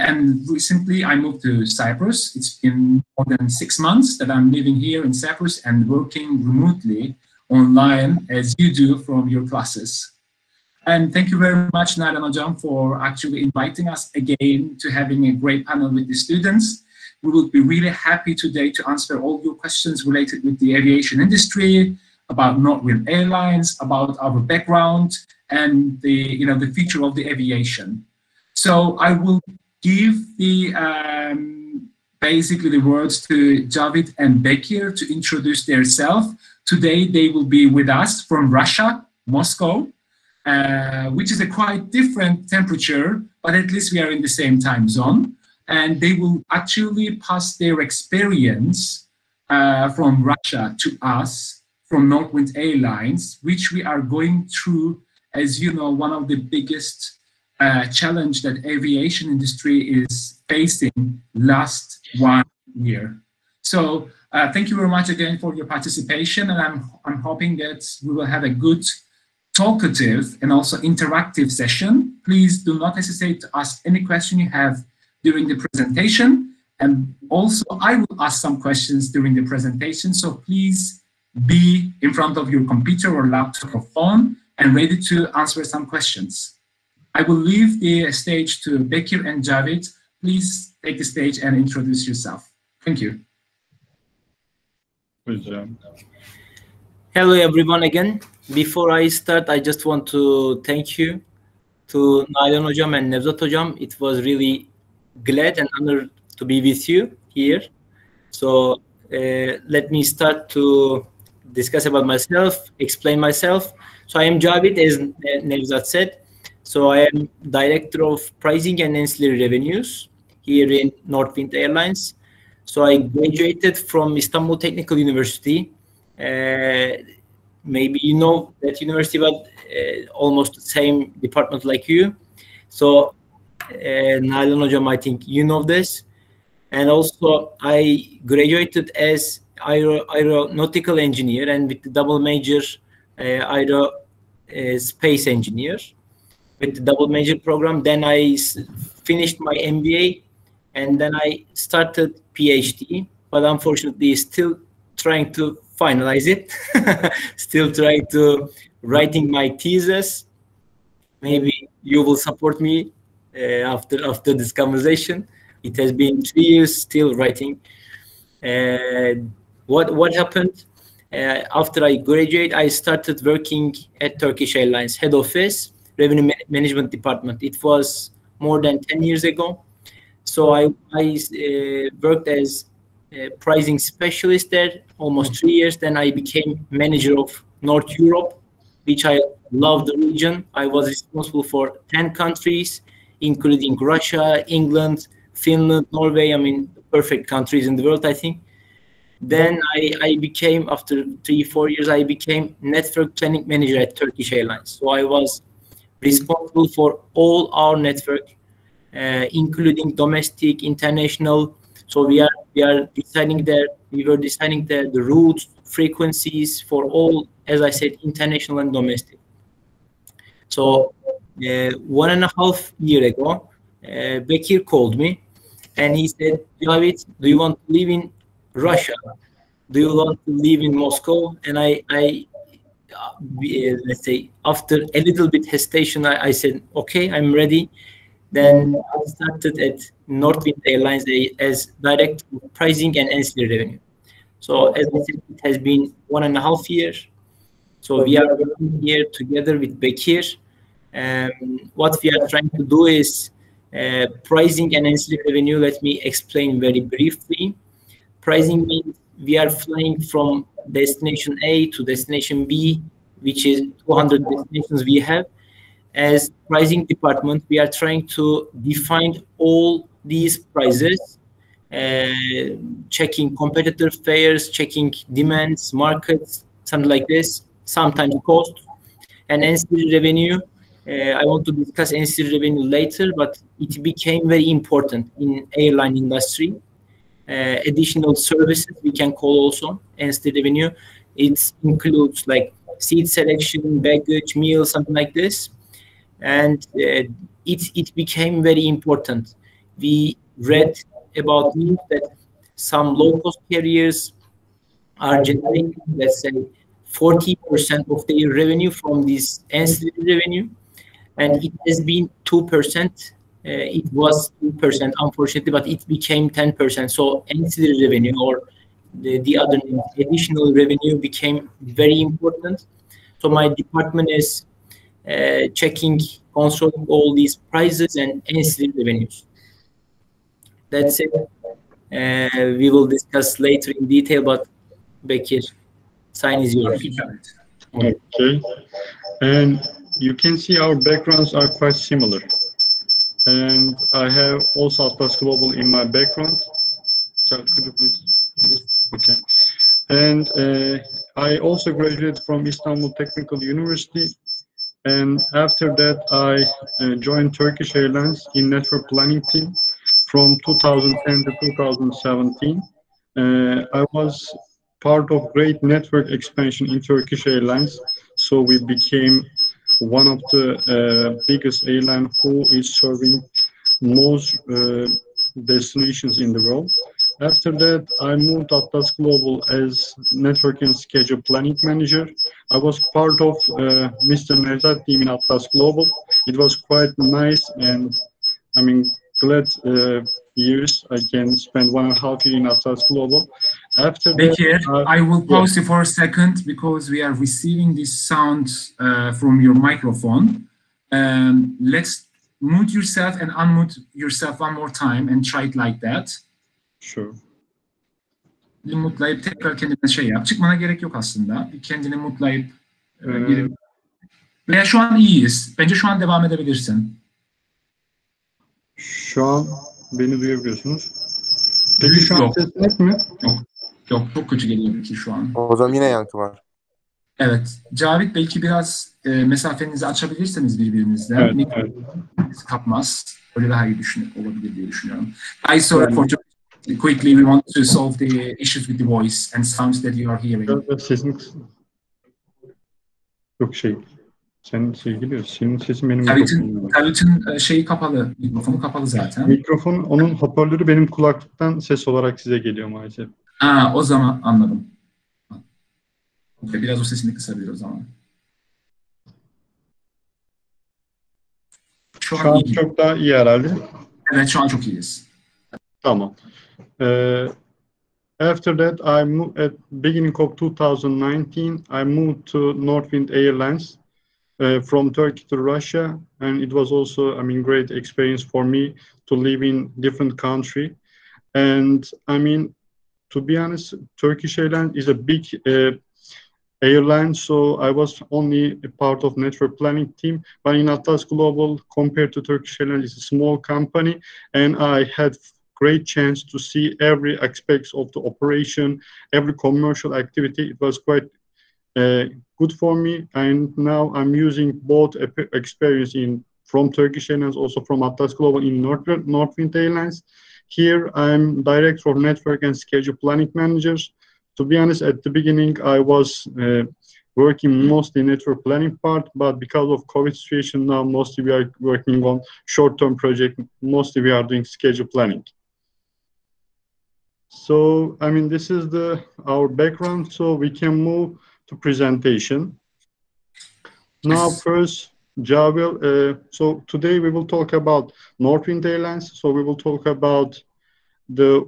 And recently I moved to Cyprus. It's been more than 6 months that I'm living here in Cyprus and working remotely online as you do from your classes. And thank you very much, Nalan Hocam, for actually inviting us again to having a great panel with the students. We will be really happy today to answer all your questions related with the aviation industry, about Northwind Airlines, about our background, and the future of the aviation. So I will give the basically the words to Javid and Bekir to introduce themselves. Today they will be with us from Russia, Moscow, which is a quite different temperature, but at least we are in the same time zone. And they will actually pass their experience from Russia to us, from Northwind Airlines, which we are going through, as you know, one of the biggest challenge that aviation industry is facing last 1 year. So thank you very much again for your participation, and I'm hoping that we will have a good talkative and also interactive session. Please do not hesitate to ask any question you have during the presentation, and also I will ask some questions during the presentation, so please be in front of your computer or laptop or phone and ready to answer some questions. I will leave the stage to Bekir and Javid. Please take the stage and introduce yourself. Thank you. Hello everyone again. Before I start, I just want to thank you to Nalan Hocam and Nevzat Hocam. It was really glad and honored to be with you here. So let me start to discuss about myself, explain myself. So I am Javid, as Nevzat said. So I am Director of Pricing and Ancillary Revenues here in Northwind Airlines. So I graduated from Istanbul Technical University. Maybe you know that university, but almost the same department like you. So Nalan Hocam, I think you know this. And also I graduated as aeronautical engineer and with the double major space engineer with the double major program. Then I finished my MBA and then I started PhD, but unfortunately still trying to finalize it. Still trying to writing my thesis. Maybe you will support me after this conversation. It has been 3 years still writing. What happened after I graduated? I started working at Turkish Airlines head office, revenue management department. It was more than 10 years ago. So I worked as a pricing specialist there almost 3 years. Then I became manager of North Europe, which I love the region. I was responsible for 10 countries, including Russia, England, Finland, Norway. I mean, perfect countries in the world, I think. Then I became, after 3-4 years, I became network planning manager at Turkish Airlines. So I was responsible for all our network, including domestic, international. So we were deciding the routes, frequencies for all, as I said, international and domestic. So 1.5 years ago, Bekir called me and he said, Javid, do you want to live in Russia? Do you want to live in Moscow? And I let's say, after a little bit hesitation, I said, okay, I'm ready. Then I started at Northwind Airlines as Director of Pricing and Ancillary Revenue. So as I said, it has been 1.5 years. So we are working here together with Bekir. What we are trying to do is pricing and ancillary revenue. Let me explain very briefly. Pricing means we are flying from destination A to destination B, which is 200 destinations we have. As pricing department, we are trying to define all these prices, checking competitor fares, checking demands, markets, something like this, sometimes cost. And ancillary revenue, I want to discuss ancillary revenue later, but it became very important in airline industry. Additional services we can call also ancillary revenue. It includes like seat selection, baggage, meals, something like this. And it became very important we read about news that some low-cost carriers are generating, let's say, 40% of their revenue from this ancillary revenue, and it has been 2%. It was 2%, unfortunately, but it became 10%. So ancillary revenue, or the other name, additional revenue, became very important. So my department is checking, controlling all these prices and ancillary revenues. That's it. We will discuss later in detail, but Bekir, sign is yours. Okay. And you can see our backgrounds are quite similar. And I have also Atlas Global in my background. Could you please? Okay. And I also graduated from Istanbul Technical University. And after that, I joined Turkish Airlines in network planning team from 2010 to 2017. I was part of great network expansion in Turkish Airlines. So we became one of the biggest airline who is serving most destinations in the world. After that, I moved to Atlas Global as network and schedule planning manager. I was part of Mr. Nevzat team in Atlas Global. It was quite nice, and I mean, glad years. I can spend 1.5 years in Asst Global. After Bekir, that, I will pause you for a second because we are receiving this sound from your microphone. Let's mute yourself and unmute yourself one more time and try it like that. Sure. Mutlayıp tekrar kendine şey yap. Çıkmana gerek yok aslında. Kendini mutlayıp girip. Veya şu an iyiyiz. Bence şu an devam edebilirsin. Şu an beni duyabiliyorsunuz. Peki şu an ses net mi? Yok, çok kötü geliyor ki şu an. O zaman yine yankı var. Evet. Cavit, belki biraz mesafenizi açabilirseniz birbirinizden. Evet. Kapmaz. Öyle daha iyi olabilir diye düşünüyorum. I sorry for quickly, we want to solve the issues with the voice and sounds that you are hearing. Sesini kısın. Yok senin şey geliyor. Senin sesin benim Cavit'in şeyi kapalı, mikrofonu kapalı zaten. Mikrofon, onun hoparlörü benim kulaklıktan ses olarak size geliyor maalesef. O zaman anladım. Biraz o sesini kısabilir o zaman. Şu an çok daha iyi herhalde. Evet, şu an çok iyiyiz. Tamam. After that, I moved at beginning of 2019. I moved to Northwind Airlines from Turkey to Russia, and it was also, I mean, great experience for me to live in different country. And I mean, to be honest, Turkish Airlines is a big airline, so I was only a part of network planning team. But in Atlas Global, compared to Turkish Airlines, it's a small company, and I had great chance to see every aspect of the operation, every commercial activity. It was quite good for me, and now I'm using both experience from Turkish Airlines, also from Atlas Global in Northwind Airlines. Here I'm director of network and schedule planning managers. To be honest, at the beginning I was working mostly network planning part, but because of COVID situation now, mostly we are working on short-term project. Mostly we are doing schedule planning. So I mean, this is our background, so we can move to presentation. Now first, Javel, so today we will talk about Northwind Airlines. So we will talk about the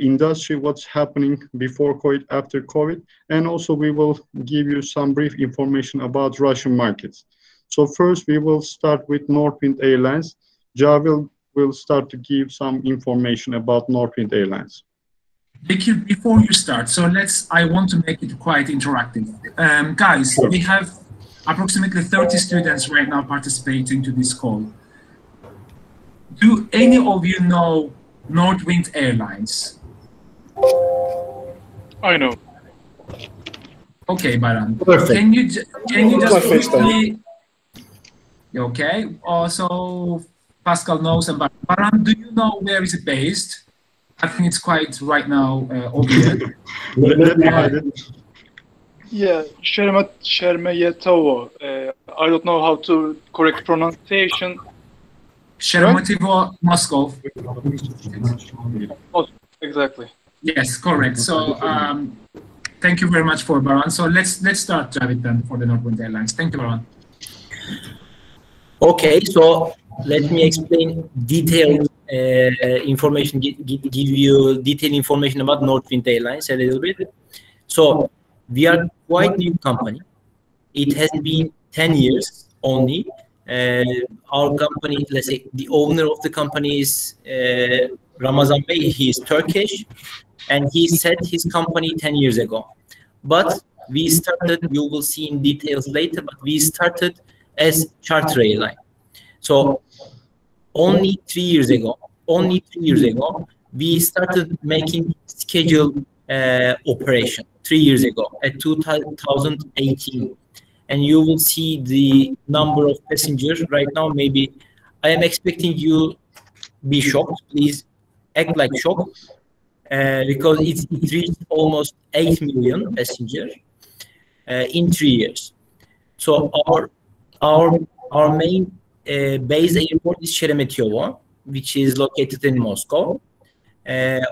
industry, what's happening before COVID, after COVID, and also we will give you some brief information about Russian markets. So first we will start with Northwind Airlines. Javel will start to give some information about Northwind Airlines. Bekir, before you start, so I want to make it quite interactive. Guys, sure. We have approximately 30 students right now participating to this call. Do any of you know Northwind Airlines? I know. Okay, Baran. Perfect. Can you just quickly? Okay. Also, Pascal knows, and Baran, do you know where is it based? I think it's quite right now obvious. Yeah, Sheremetyevo. I don't know how to correct pronunciation. Sheremetyevo, Moscow. Oh, exactly. Yes, correct. So thank you very much for Baran. So let's start, Javid, then, for the Northwind Airlines. Thank you, Baran. Okay, so let me explain detailed information, give you detailed information about Northwind Airlines a little bit. So we are quite new company. It has been 10 years only. Our company, let's say, the owner of the company is Ramazan Bey. He is Turkish, and he set his company 10 years ago. But we started, you will see in details later, but we started as charter airline. So only 3 years ago, we started making scheduled operation 3 years ago at 2018. And you will see the number of passengers right now. Maybe I am expecting you be shocked. Please act like shocked because it reached almost 8 million passengers in 3 years. So our main base airport is Sheremetyevo, which is located in Moscow.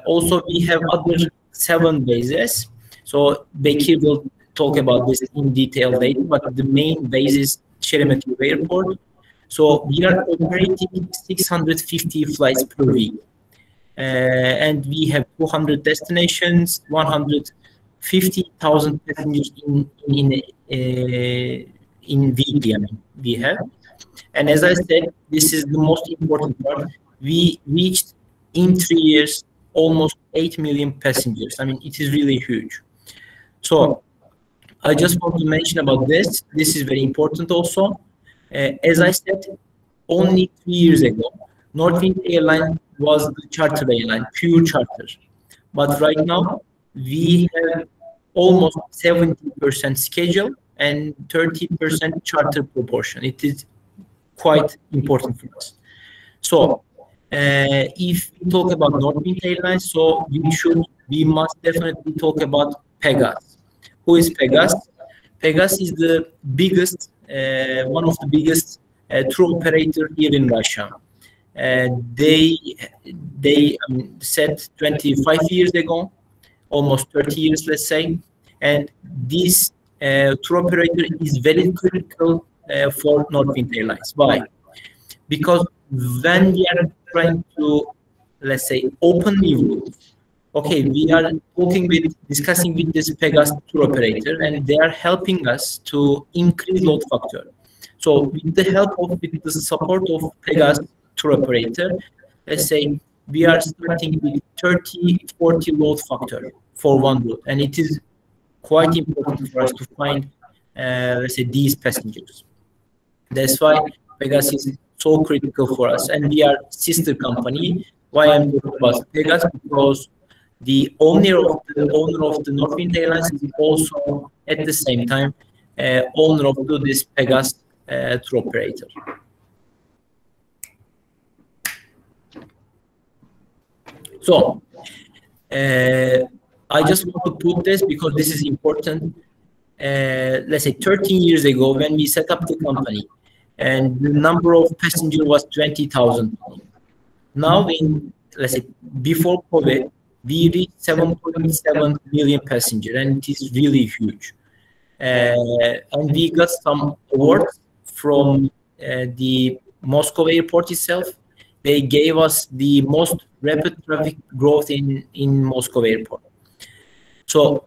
Also, we have other 7 bases. So Bekir will talk about this in detail later, but the main base is Sheremetyevo Airport. So we are operating 650 flights per week. And we have 200 destinations, 150,000 passengers in weekly, I mean, we have. And as I said, this is the most important part. We reached in 3 years almost 8 million passengers. I mean, it is really huge. So I just want to mention about this. This is very important also. As I said, only 3 years ago, Northwind Airlines was the charter airline, pure charter. But right now, we have almost 70% schedule and 30% charter proportion. It is quite important for us. So if we talk about Northwind Airlines, so we must definitely talk about Pegasus. Who is Pegasus? Pegasus is the biggest, one of the biggest tour operator here in Russia. They set 25 years ago, almost 30 years, let's say. And this tour operator is very critical for Northwind Airlines. Why? Because when we are trying to, let's say, open new routes, okay, we are discussing with this Pegasus tour operator, and they are helping us to increase load factor. So with the help of, with the support of Pegasus tour operator, let's say we are starting with 30-40 load factor for one route, and it is quite important for us to find, let's say, these passengers. That's why Pegasus is so critical for us, and we are sister company. Why I'm talking about Pegasus? Because the owner of the Northwind Airlines is also at the same time owner of this Pegasus tour operator. So I just want to put this because this is important. Let's say 13 years ago when we set up the company, and the number of passengers was 20,000. Now, in, let's say, before COVID, we reached 7.7 million passengers, and it is really huge. And we got some awards from the Moscow airport itself. They gave us the most rapid traffic growth in Moscow airport. So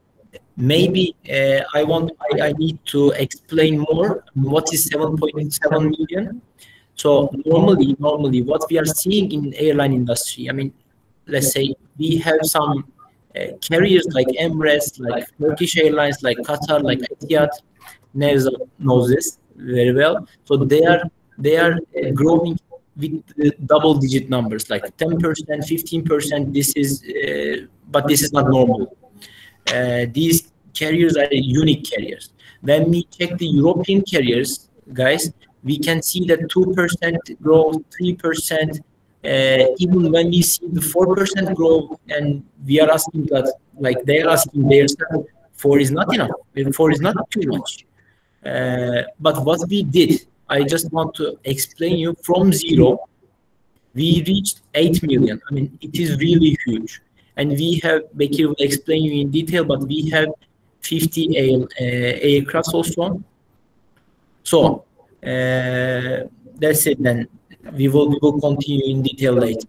maybe I need to explain more what is 7.7 million. So normally what we are seeing in airline industry, I mean, let's say we have some carriers like Emirates, like Turkish Airlines, like Qatar, like Etihad. Nevzat knows this very well. So they are growing with double-digit numbers, like 10%, 15%. This is, but this is not normal. These carriers are unique carriers. When we check the European carriers, guys, we can see that 2% growth, 3%. Even when we see the 4% growth, and we are asking that, like they are asking themselves, 4 is not enough. 4 is not too much. But what we did, I just want to explain you from zero. we reached 8 million. I mean, it is really huge. And we have, Bekir will explain you in detail, but we have 50 aircrafts also. So that's it then. We will continue in detail later.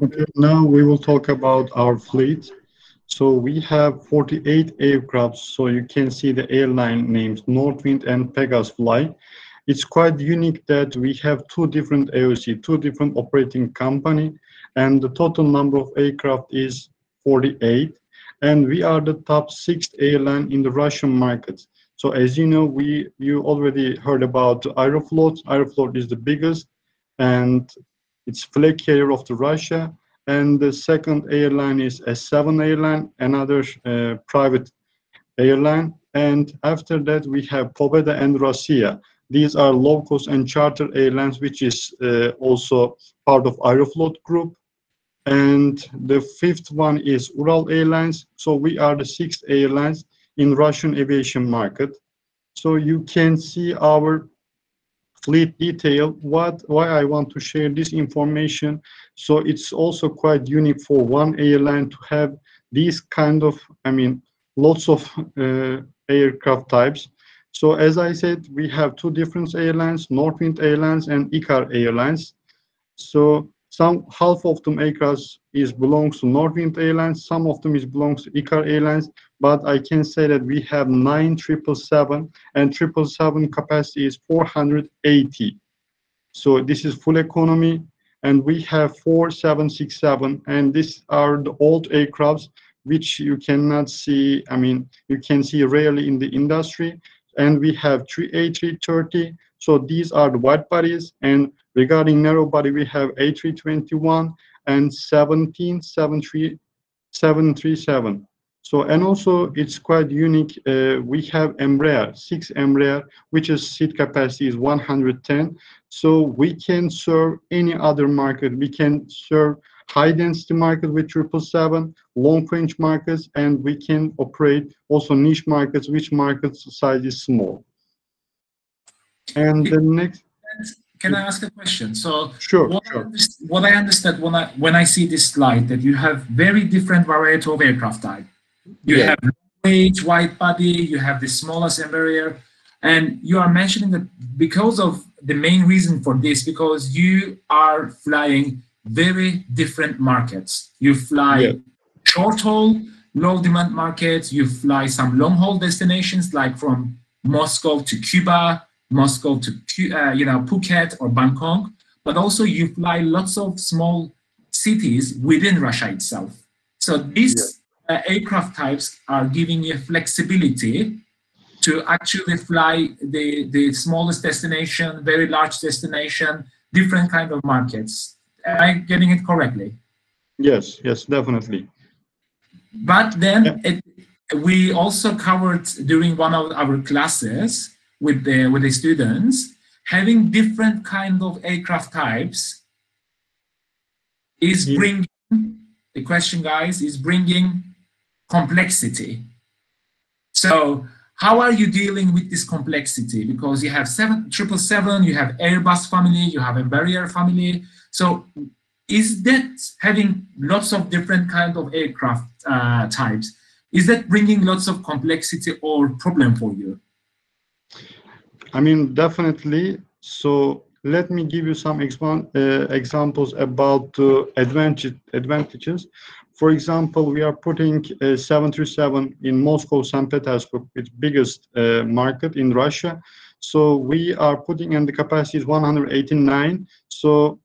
Okay, now we will talk about our fleet. So we have 48 aircrafts. So you can see the airline names Northwind and Pegasus Fly. It's quite unique that we have two different AOC, two different operating company, and the total number of aircraft is 48. And we are the top 6th airline in the Russian market. So as you know, you already heard about Aeroflot. Aeroflot is the biggest, and it's flag carrier of the Russia. And the second airline is S7 airline, another private airline. And after that, we have Pobeda and Rossiya. These are low-cost and charter airlines, which is also part of Aeroflot group. And the fifth one is Ural Airlines. So we are the 6th airlines in Russian aviation market. So you can see our fleet detail. Why I want to share this information. So it's also quite unique for one airline to have these kind of, I mean, lots of aircraft types. So as I said, we have two different airlines, Northwind Airlines and Ikar Airlines. So half of them aircraft belongs to Northwind Airlines, some of them belongs to Ikar Airlines, but I can say that we have 9 777, and 777 capacity is 480. So this is full economy, and we have 4 767, and these are the old aircrafts which you cannot see, I mean, you can see rarely in the industry. And we have 3 A330, so these are the wide bodies, and regarding narrow body, we have A321 and 17 737. So, and also it's quite unique. We have Embraer, 6 Embraer, which is seat capacity is 110. So we can serve any other market. We can serve high density market with 777, long range markets, and we can operate also niche markets, which market size is small. And the next. Can I ask a question? So sure, what I understand when I see this slide, that you have very different variety of aircraft type. You have long range, wide body, you have the smallest Embraer, and you are mentioning that because of the main reason for this, because you are flying very different markets. You fly short haul, low demand markets, you fly some long haul destinations like from Moscow to Cuba, Moscow to Phuket or Bangkok, but also you fly lots of small cities within Russia itself. So these aircraft types are giving you flexibility to actually fly the smallest destination, very large destination, different kind of markets. Am I getting it correctly? Yes, definitely. But then we also covered during one of our classes with the students, having different kind of aircraft types is bringing, the question guys, is bringing complexity. So how are you dealing with this complexity? Because you have 777, you have Airbus family, you have Embraer family. So is that having lots of different kind of aircraft types, is that bringing lots of complexity or problem for you? I mean, definitely. So let me give you some examples about advantages. For example, we are putting 737 in Moscow, St. Petersburg, its biggest market in Russia. So we are putting in the capacity is 189. So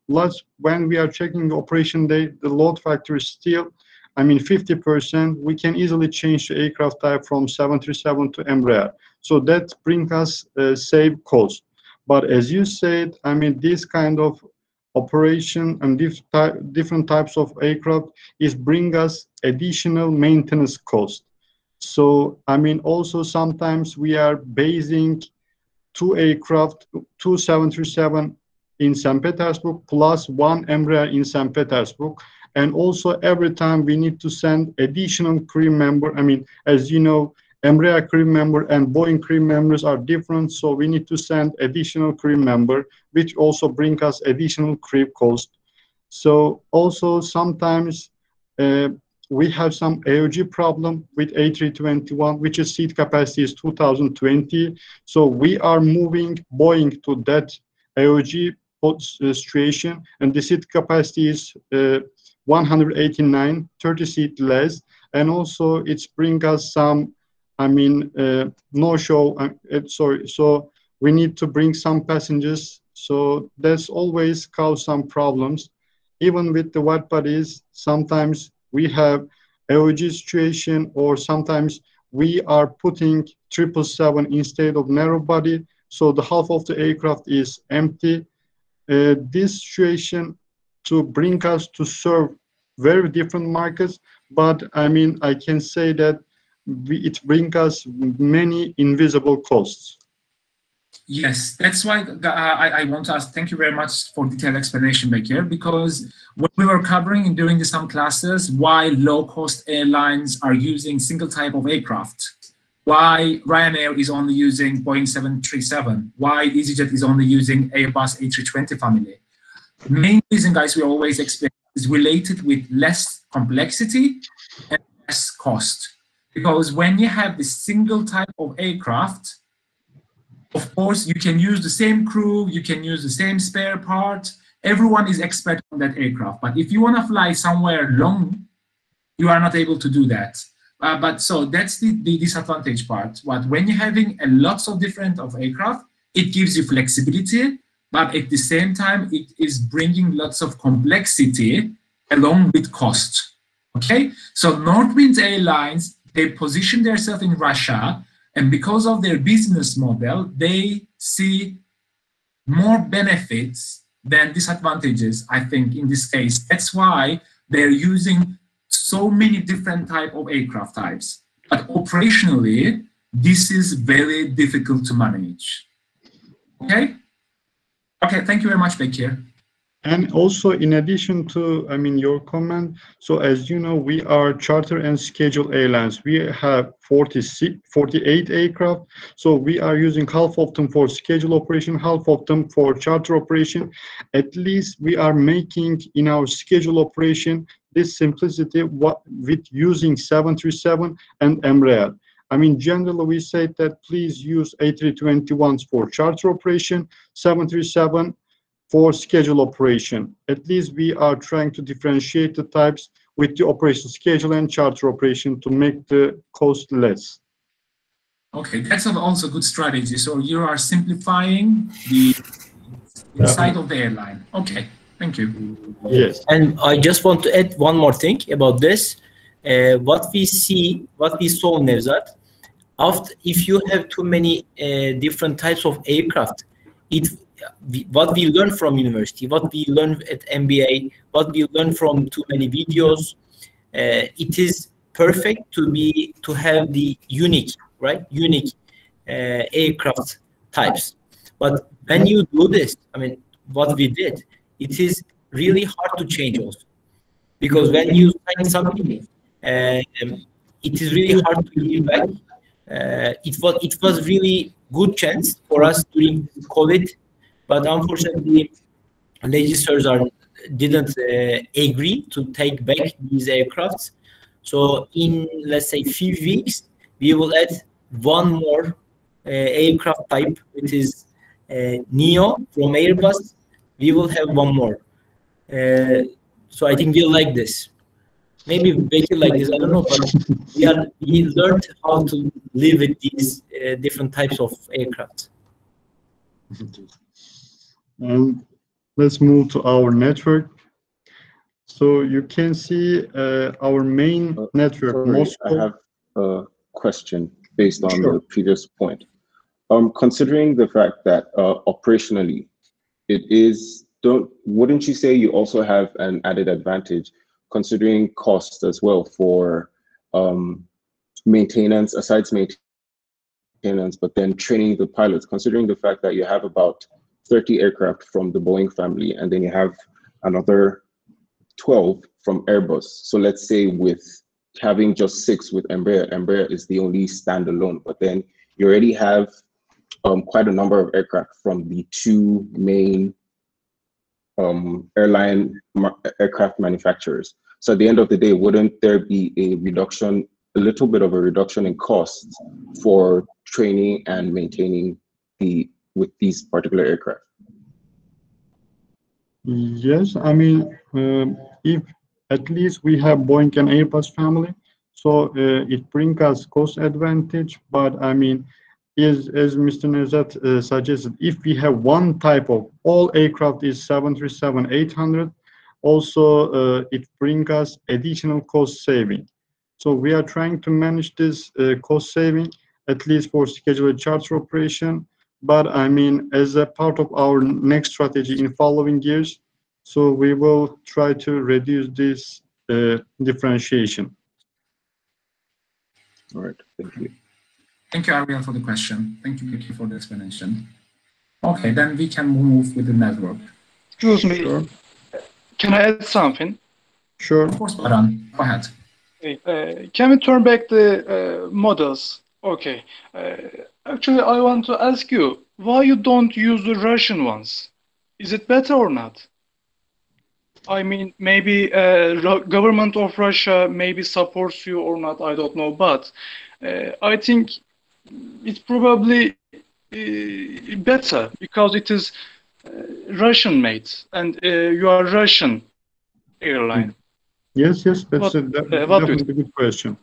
when we are checking the operation day, the load factor is still, I mean, 50%. We can easily change the aircraft type from 737 to Embraer. So that brings us save cost. But as you said, I mean, this kind of operation and different types of aircraft is bring us additional maintenance cost. So, I mean, also sometimes we are basing 2 aircraft, 2 737 in St. Petersburg plus 1 Embraer in St. Petersburg. And also every time we need to send additional crew member. I mean, as you know, Embraer crew member and Boeing crew members are different, so we need to send additional crew member, which also bring us additional crew cost. So also sometimes we have some AOG problem with A321, which is seat capacity is 2020. So we are moving Boeing to that AOG situation, and the seat capacity is 189, 30 seat less, and also it's bring us some, no-show. So we need to bring some passengers. So that's always cause some problems. Even with the wide bodies, sometimes we have AOG situation, or sometimes we are putting 777 instead of narrow body, so the half of the aircraft is empty. This situation to bring us to serve very different markets, but I can say that it brings us many invisible costs. Yes, that's why I want to ask, thank you very much for detailed explanation, Bekir, because when we were covering during some classes why low-cost airlines are using single type of aircraft, why Ryanair is only using Boeing 737, why EasyJet is only using Airbus A320 family. The main reason, guys, we always explain is related with less complexity and less cost. Because when you have this single type of aircraft, of course, you can use the same crew, you can use the same spare part, everyone is expert on that aircraft. But if you want to fly somewhere long, you are not able to do that. But so that's the disadvantage part. But when you're having lots of different aircraft, it gives you flexibility, but at the same time, it is bringing lots of complexity along with cost. Okay, so Northwind Airlines, they position themselves in Russia, and because of their business model, they see more benefits than disadvantages, I think, in this case. That's why they're using so many different type of aircraft types. But operationally, this is very difficult to manage. Okay? Okay, thank you very much, Bekir. And also, in addition to, your comment, so as you know, we are charter and schedule airlines. We have 48 aircraft. So we are using half of them for schedule operation, half of them for charter operation. At least we are making in our schedule operation this simplicity with using 737 and Embraer. Generally, we say that please use A321s for charter operation, 737 for schedule operation. At least we are trying to differentiate the types with the operation schedule and charter operation to make the cost less. Okay, that's also a good strategy. So you are simplifying the inside of the airline. Okay, thank you. Yes. And I just want to add one more thing about this. What we saw, Nevzat, if you have too many different types of aircraft, what we learn from university, what we learn at MBA, what we learn from too many videos, it is perfect to have the unique aircraft types. But when you do this, what we did, it is really hard to change also, because when you sign something, it is really hard to give back. It was really good chance for us during COVID. But unfortunately, legislators didn't agree to take back these aircrafts. So in, let's say, few weeks, we will add one more aircraft type, which is Neo from Airbus. We will have one more. So I think we'll like this. Maybe better like this, I don't know, but we learned how to live with these different types of aircraft. And let's move to our network. So you can see our main network. Sorry, Moscow. I have a question based on the previous point. Considering the fact that operationally, wouldn't you say you also have an added advantage, considering cost as well for maintenance, aside maintenance, but then training the pilots, considering the fact that you have about 30 aircraft from the Boeing family, and then you have another 12 from Airbus. So let's say with having just 6 with Embraer. Embraer is the only standalone, but then you already have quite a number of aircraft from the 2 main aircraft manufacturers. So at the end of the day, wouldn't there be a little bit of a reduction in costs for training and maintaining with these particular aircraft? Yes, I mean, if at least we have Boeing and Airbus family, so it brings us cost advantage. But I mean, as Mr. Nevzat suggested, if we have one type of all aircraft is 737-800, also it brings us additional cost saving. So we are trying to manage this cost saving, at least for scheduled charter operation. But I mean, as a part of our next strategy in following years, so we will try to reduce this differentiation. All right, thank you. Thank you, Ariel, for the question. Thank you, Vicky, for the explanation. Okay, then we can move with the network. Excuse me. Sure. Can I add something? Sure. Of course, Baran, go ahead. Can we turn back the models? Okay. Actually, I want to ask you, why you don't use the Russian ones? Is it better or not? I mean, maybe government of Russia maybe supports you or not, I don't know. But I think it's probably better because it is Russian made and you are Russian airline. Yes, that's definitely a good question.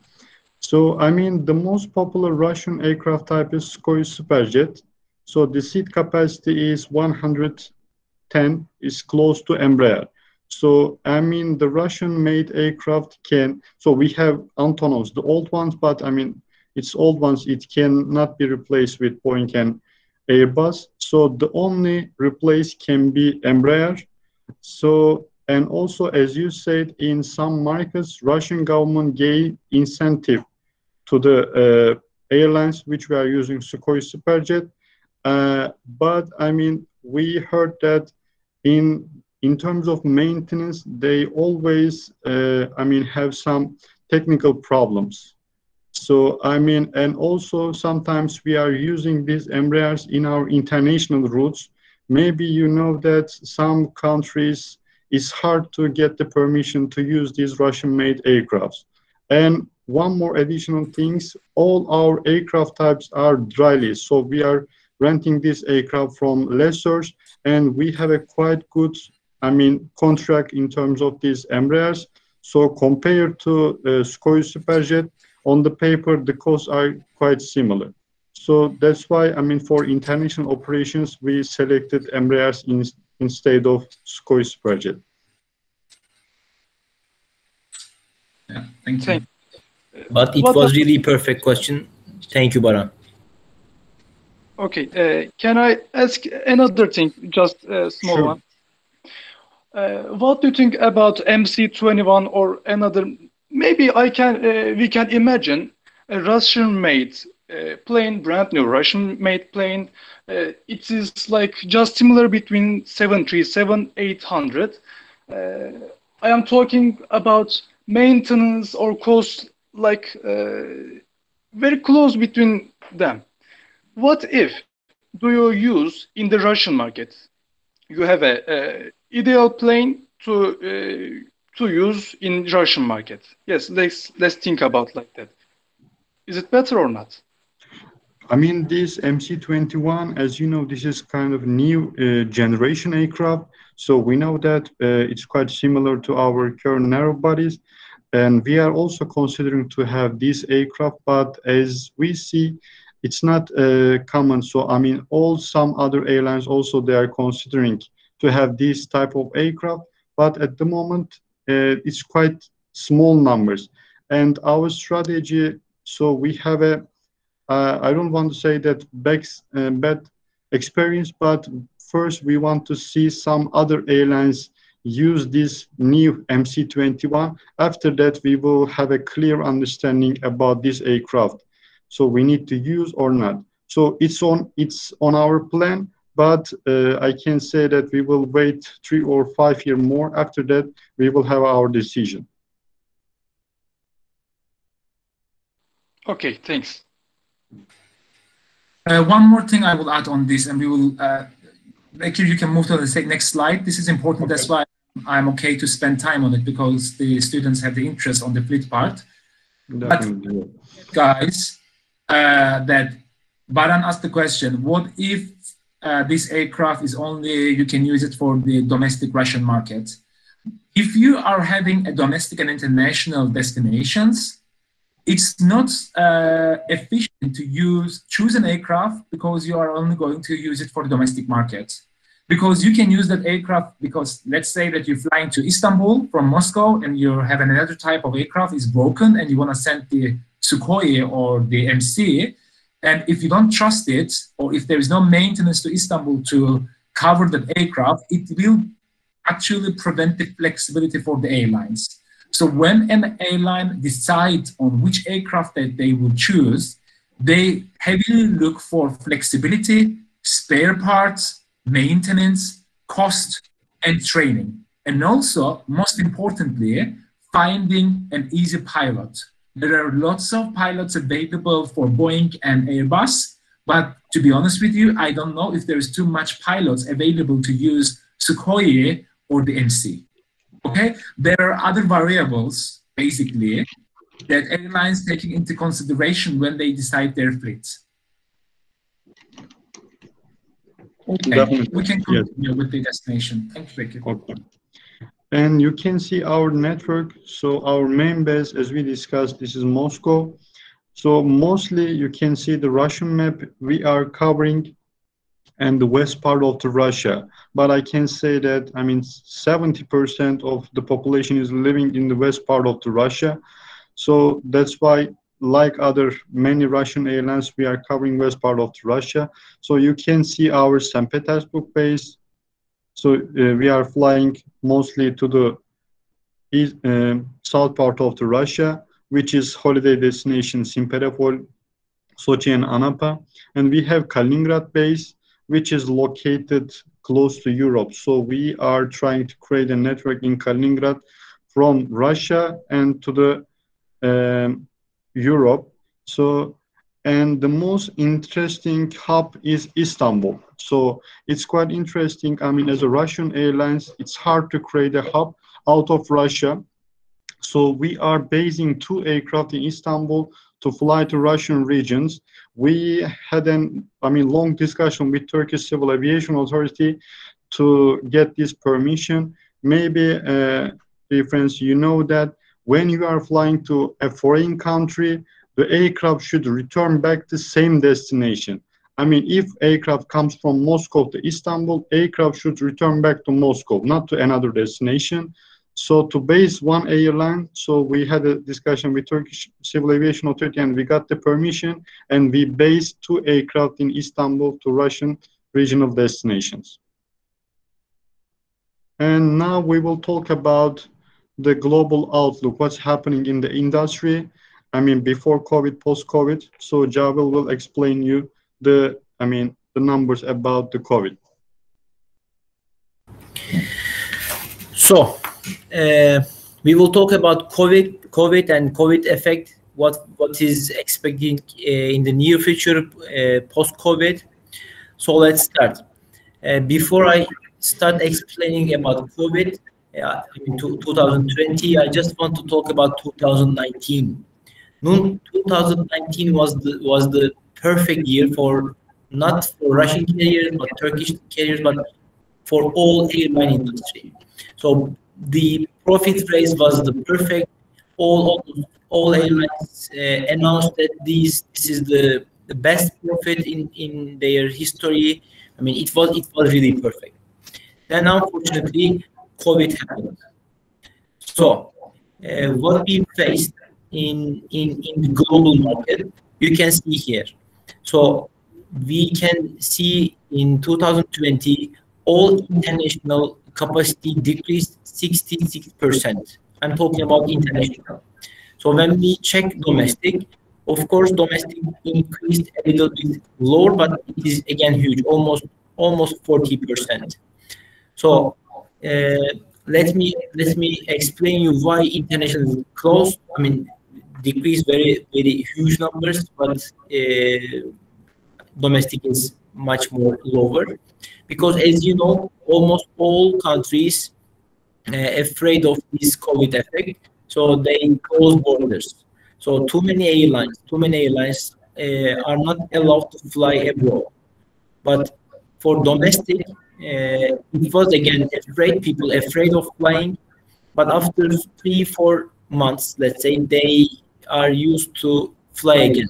So, I mean, the most popular Russian aircraft type is Sukhoi Superjet. So the seat capacity is 110, is close to Embraer. So, I mean, the Russian-made aircraft can, so we have Antonovs, the old ones, but I mean, it's old ones, it cannot be replaced with Boeing and Airbus. So the only replace can be Embraer. So, and also, as you said, in some markets, Russian government gave incentive to the airlines which we are using Sukhoi Superjet. But I mean, we heard that in terms of maintenance, they always, I mean, have some technical problems. So, I mean, and also sometimes we are using these Embraers in our international routes. Maybe you know that some countries, it's hard to get the permission to use these Russian-made aircrafts. And one more additional things, all our aircraft types are dry lease. So we are renting this aircraft from lessors, and we have a quite good, I mean, contract in terms of these Embraers. So compared to Sukhoi Superjet, on the paper, the costs are quite similar. So that's why, I mean, for international operations, we selected Embraers instead of Sukhoi Superjet. Yeah, thank you. But it was really perfect question. Thank you, Baran. Okay, can I ask another thing, just a small one? What do you think about MC-21 or another? Maybe we can imagine a Russian-made plane, brand new Russian-made plane. It is like just similar between 737, 800. I am talking about maintenance or cost, like very close between them. What if do you use in the Russian market? You have a ideal plane to use in Russian market. Yes, let's think about like that. Is it better or not? I mean, this MC-21, as you know, this is kind of new generation aircraft. So we know that it's quite similar to our current narrow bodies. And we are also considering to have this aircraft, but as we see, it's not common. So, I mean, some other airlines also, they are considering to have this type of aircraft, but at the moment, it's quite small numbers. And our strategy, so we have I don't want to say that bad experience, but first we want to see some other airlines use this new MC-21. After that, we will have a clear understanding about this aircraft. So we need to use or not. So it's on our plan, but I can say that we will wait 3 or 5 years more. After that, we will have our decision. Okay, thanks. One more thing I will add on this, and we will, actually you can move to the next slide. This is important, that's why I'm okay to spend time on it, because the students have the interest on the fleet part. Definitely. But guys, that Baran asked the question, what if this aircraft is only, you can use it for the domestic Russian market? If you are having a domestic and international destinations, it's not efficient to choose an aircraft because you are only going to use it for the domestic market. Because you can use that aircraft, because let's say that you're flying to Istanbul from Moscow and you have another type of aircraft is broken and you want to send the Sukhoi or the MC, and if you don't trust it, or if there is no maintenance to Istanbul to cover that aircraft, it will actually prevent the flexibility for the airlines. So when an airline decides on which aircraft that they will choose, they heavily look for flexibility, spare parts, maintenance, cost, and training. And also, most importantly, finding an easy pilot. There are lots of pilots available for Boeing and Airbus, but to be honest with you, I don't know if there's too much pilots available to use Sukhoi or the MC. Okay, there are other variables, basically, that airlines taking into consideration when they decide their fleet. Okay, Definitely. we can continue with the destination. Thank you, Bekir. Okay. And you can see our network. So our main base, as we discussed, this is Moscow. So mostly you can see the Russian map we are covering and the west part of the Russia. But I can say that, I mean, 70% of the population is living in the west part of the Russia. So that's why, like many Russian airlines, we are covering west part of Russia. So you can see our St. Petersburg base. So we are flying mostly to the south part of the Russia, which is holiday destination Simferopol, Sochi, and Anapa. And we have Kaliningrad base, which is located close to Europe. So we are trying to create a network in Kaliningrad from Russia and to the Europe. So, and the most interesting hub is Istanbul. So it's quite interesting. I mean, as a Russian airlines, it's hard to create a hub out of Russia. So we are basing 2 aircraft in Istanbul to fly to Russian regions. We had long discussion with Turkish Civil Aviation Authority to get this permission. Maybe, dear friends, you know that when you are flying to a foreign country, the aircraft should return back to the same destination. I mean, if aircraft comes from Moscow to Istanbul, aircraft should return back to Moscow, not to another destination. So to base one airline, so we had a discussion with Turkish Civil Aviation Authority and we got the permission and we based 2 aircraft in Istanbul to Russian regional destinations. And now we will talk about the global outlook, what's happening in the industry. I mean, before COVID, post-COVID. So Javel will explain you the numbers about the COVID. So we will talk about COVID and COVID effect, what is expected in the near future post-COVID. So let's start. Before I start explaining about COVID, in 2020, I just want to talk about 2019. 2019 was the perfect year for not for Russian carriers but Turkish carriers, but for all airline industry. So the profit raise was the perfect. All airlines announced that this is the best profit in their history. I mean, it was really perfect. Then unfortunately, COVID happened. So what we faced in the global market, you can see here. So we can see in 2020, all international capacity decreased 66%. I'm talking about international. So when we check domestic, of course, domestic increased a little bit lower, but it is again huge, almost 40%. So let me explain you why international is closed. I mean, decreased very huge numbers, but domestic is much more lower, because as you know, almost all countries afraid of this COVID effect, so they close borders. So too many airlines are not allowed to fly abroad. But for domestic, it was again people afraid of flying. But after 3-4 months, let's say, they are used to fly again.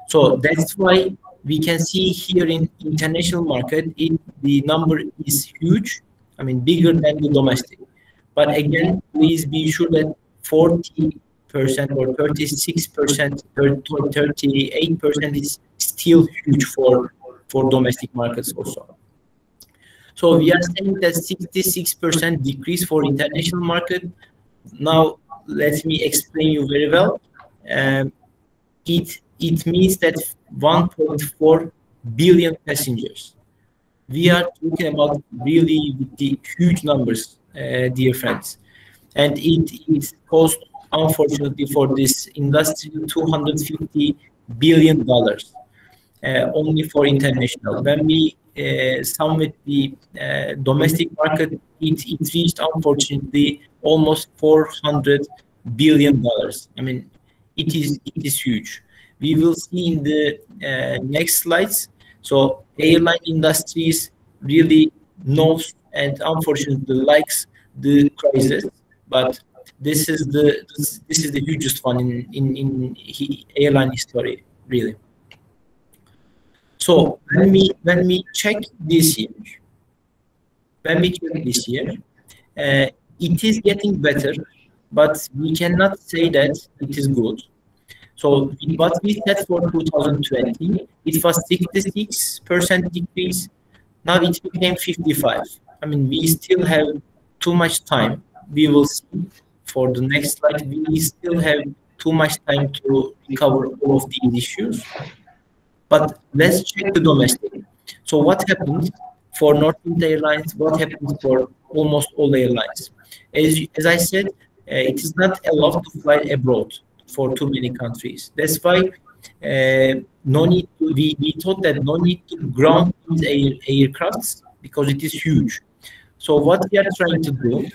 So that's why we can see here in international market, the number is huge. I mean, bigger than the domestic. But again, please be sure that 40% or 36%, 38% is still huge for domestic markets also. So we are saying that 66% decrease for international market. Now, let me explain you very well. It means that 1.4 billion passengers. We are talking about really the huge numbers, dear friends. And it cost, unfortunately, for this industry, $250 billion only for international. When we sum with the domestic market, it reached, unfortunately, almost $400 billion. I mean, it is huge. We will see in the next slides. So airline industries really knows and unfortunately likes the crisis, but this is the hugest one in airline history, really. So when we check this year, it is getting better, but we cannot say that it is good. So what we said for 2020, it was 66% decrease. Now it became 55. I mean, we still have too much time. We will see for the next slide. We still have too much time to recover all of these issues. But let's check the domestic. So what happened for Northwind Airlines? What happened for almost all airlines? As I said, it is not allowed to fly abroad for too many countries. That's why no need to, we thought that no need to ground these aircrafts because it is huge. So what we are trying to do,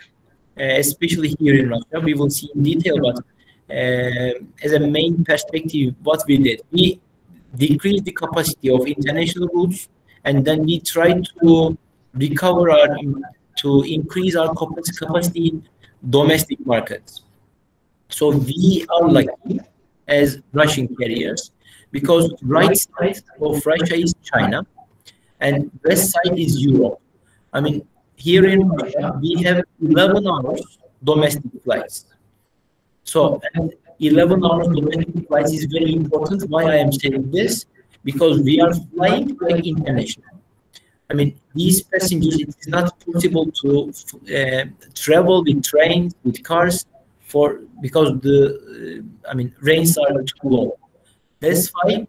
especially here in Russia, we will see in detail, but as a main perspective, what we did, we decreased the capacity of international routes, and then we tried to recover to increase our capacity in domestic markets. So we are lucky as Russian carriers because right side of Russia is China and west side is Europe. I mean, here in Russia, we have 11 hours domestic flights. So 11 hours domestic flights is very important. Why I am saying this? Because we are flying like international. I mean, these passengers, it is not possible to travel with trains, with cars, because the rains are too low. That's why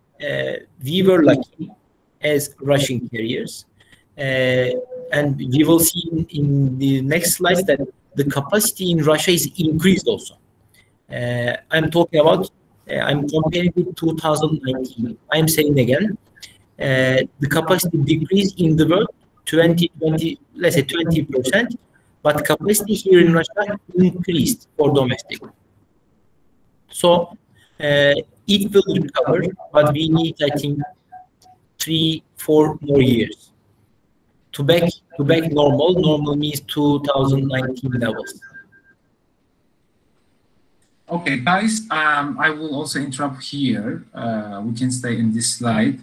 we were lucky as Russian carriers, and we will see in the next slides that the capacity in Russia is increased also. I'm talking about, I'm comparing with 2019. I'm saying again, the capacity decreased in the world 20, let's say 20%, but capacity here in Russia increased for domestic. So it will recover, but we need, I think, 3-4 more years to back normal. Normal means 2019 levels. Okay, guys, I will also interrupt here. We can stay in this slide.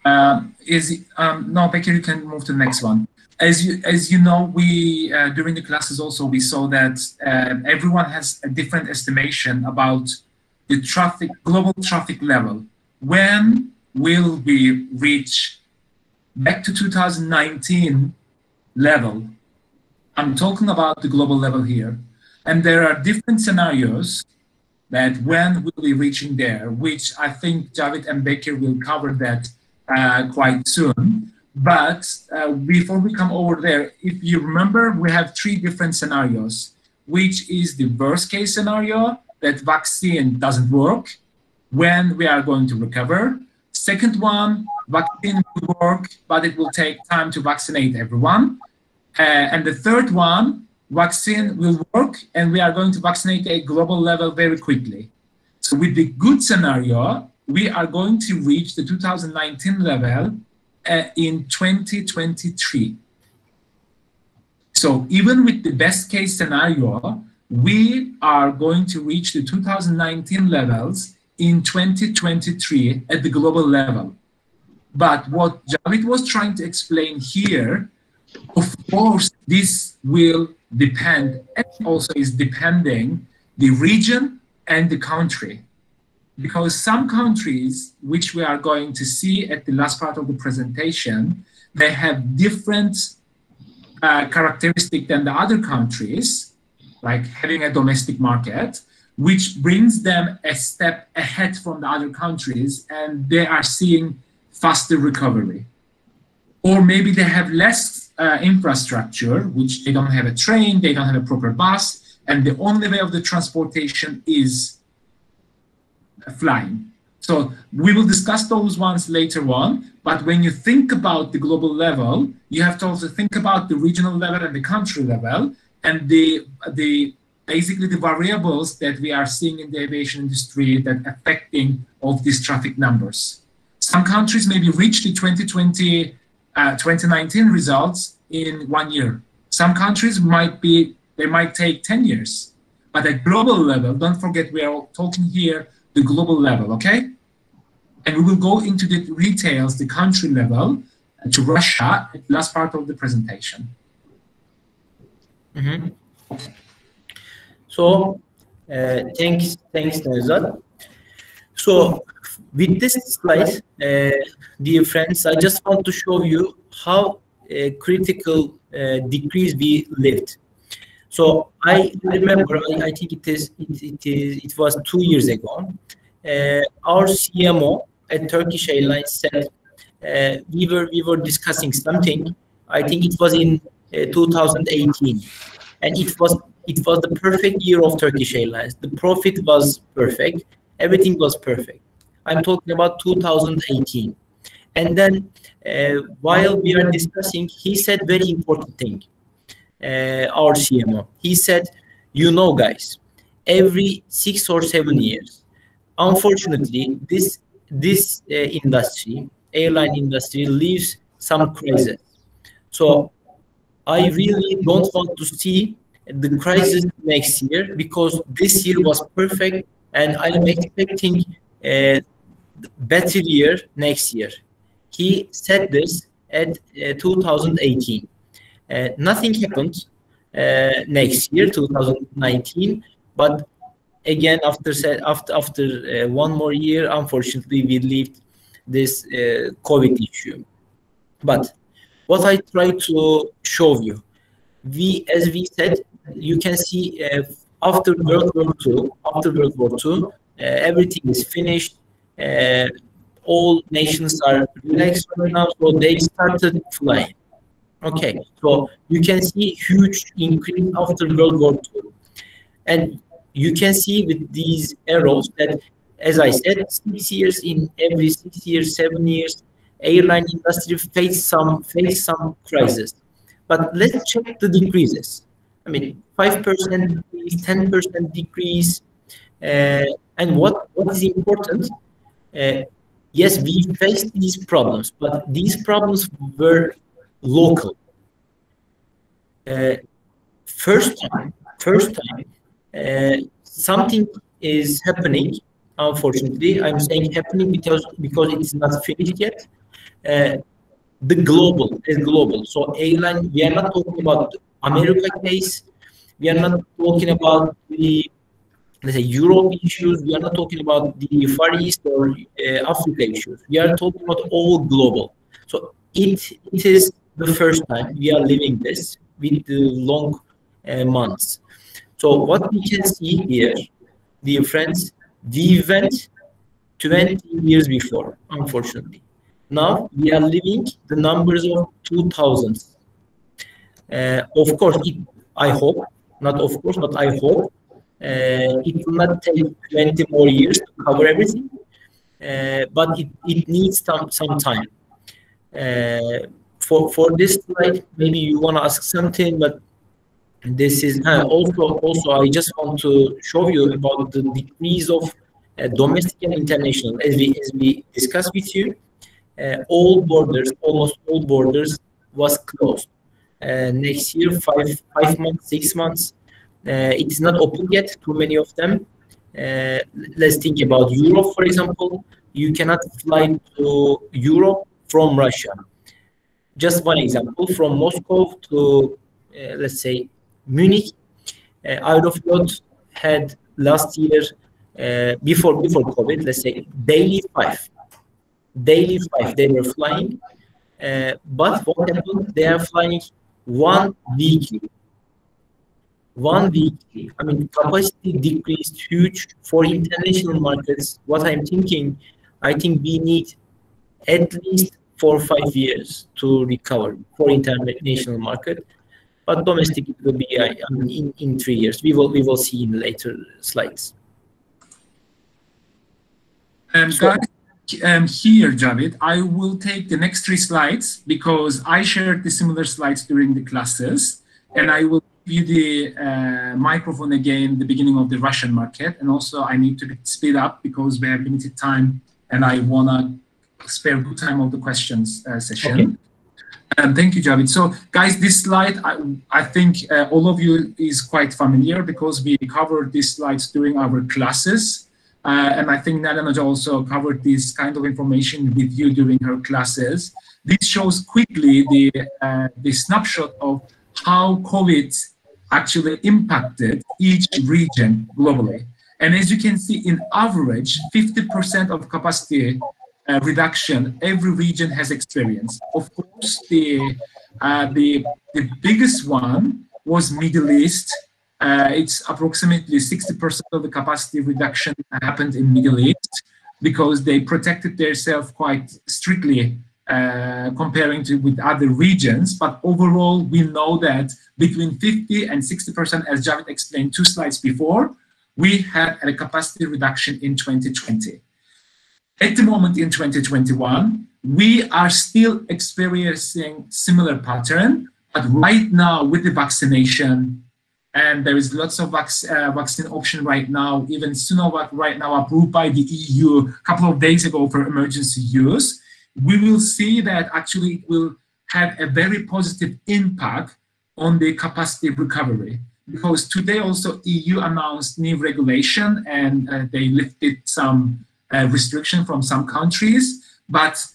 No, Bekir, you can move to the next one. As you know, we during the classes also we saw that everyone has a different estimation about the global traffic level. When will we reach back to 2019 level? I'm talking about the global level here, and there are different scenarios that when we'll be reaching there, which I think Javed and Bekir will cover that quite soon. But before we come over there, if you remember, we have 3 different scenarios, which is the worst case scenario, that vaccine doesn't work, when we are going to recover. Second one, vaccine will work, but it will take time to vaccinate everyone. And the third one, vaccine will work, and we are going to vaccinate at a global level very quickly. So with the good scenario, we are going to reach the 2019 level in 2023. So even with the best case scenario, we are going to reach the 2019 levels in 2023 at the global level. But what Javid was trying to explain here, of course, this will depend, and also is depending the region and the country. Because some countries, which we are going to see at the last part of the presentation, they have different characteristics than the other countries, like having a domestic market, which brings them a step ahead from the other countries, and they are seeing faster recovery. Or maybe they have less infrastructure, which they don't have a train, they don't have a proper bus, and the only way of the transportation is flying. So we will discuss those ones later on, but when you think about the global level, you have to also think about the regional level and the country level, and basically the variables that we are seeing in the aviation industry that affecting of these traffic numbers. Some countries maybe reach the 2019 results in 1 year. Some countries might take 10 years. But at global level, don't forget we are talking here the global level, okay? And we will go into the details, the country level, to Russia at the last part of the presentation. Mm-hmm. So, thanks, Nevzat. So, with this slide, dear friends, I just want to show you how critical decrease we lived. So I remember, I think it was 2 years ago. Our CMO at Turkish Airlines said we were discussing something. I think it was in 2018, and it was the perfect year of Turkish Airlines. The profit was perfect, everything was perfect. I'm talking about 2018. And then while we are discussing, he said very important thing. Our CMO, he said, you know, guys, every 6 or 7 years, unfortunately, this industry, airline industry, leaves some crisis. So I really don't want to see the crisis next year, because this year was perfect, and I'm expecting a better year next year. He said this at 2018. Nothing happened next year, 2019, but again, after 1 more year, unfortunately, we lived this COVID issue. But what I try to show you, as we said, you can see after World War II, everything is finished. All nations are relaxed right now, so they started flying. Okay, so you can see huge increase after World War II. And you can see with these arrows that, as I said, 6 years, in every 6 years, 7 years, airline industry face some crisis. But let's check the decreases. I mean, 5% decrease, 10% decrease. And what is important? Yes, we faced these problems, but these problems were local. First time, something is happening. Unfortunately, I'm saying happening because it's not finished yet. The global is global. So airline, we are not talking about America case. We are not talking about the, let's say, Europe issues. We are not talking about the Far East or Africa issues. We are talking about all global. So it is the first time we are living this with the long months. So what we can see here, dear friends, we went 20 years before, unfortunately. Now we are living the numbers of 2000s. Of course, I hope, not of course, but I hope It will not take 20 more years to cover everything, but it needs some time. For this slide, maybe you want to ask something, but this is also I just want to show you about the decrease of domestic and international. As we discussed with you, almost all borders was closed. Next year, 5 months, 6 months. It is not open yet, too many of them. Let's think about Europe, for example. You cannot fly to Europe from Russia. Just one example, from Moscow to, let's say, Munich, Aeroflot had last year, before COVID, let's say, daily five they were flying, but what happened? They are flying 1 week. 1 week. I mean, capacity decreased huge for international markets. What I'm thinking, I think we need at least 4 or 5 years to recover for international market, but domestic it will be in 3 years. We will see in later slides. Here, Javid, I will take the next 3 slides because I shared the similar slides during the classes, and I will give you the microphone again, the beginning of the Russian market, and also I need to speed up because we have limited time, and I want to spare good time of the questions session. Okay. Thank you, Javid. So, guys, this slide, I think all of you is quite familiar because we covered these slides during our classes. And I think Nalan also covered this kind of information with you during her classes. This shows quickly the snapshot of how COVID actually impacted each region globally. And as you can see, in average, 50% of capacity reduction every region has experienced. Of course, the biggest one was Middle East. It's approximately 60% of the capacity reduction happened in Middle East because they protected themselves quite strictly comparing to with other regions. But overall, we know that between 50 and 60%, as Javid explained 2 slides before, we had a capacity reduction in 2020. At the moment in 2021, we are still experiencing similar pattern, but right now with the vaccination, and there is lots of vaccine option right now, even Sinovac right now approved by the EU a couple of days ago for emergency use, we will see that actually it will have a very positive impact on the capacity recovery. Because today also EU announced new regulation and they lifted some restriction from some countries, but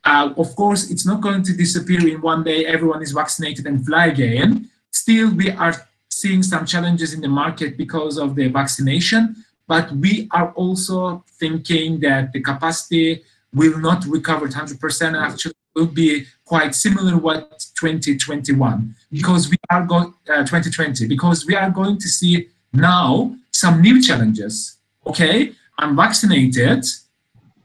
of course it's not going to disappear in one day, everyone is vaccinated and fly again. Still we are seeing some challenges in the market because of the vaccination, but we are also thinking that the capacity will not recover 100%, actually will be quite similar what 2021, because we are going 2020, because we are going to see now some new challenges. Okay, I'm vaccinated,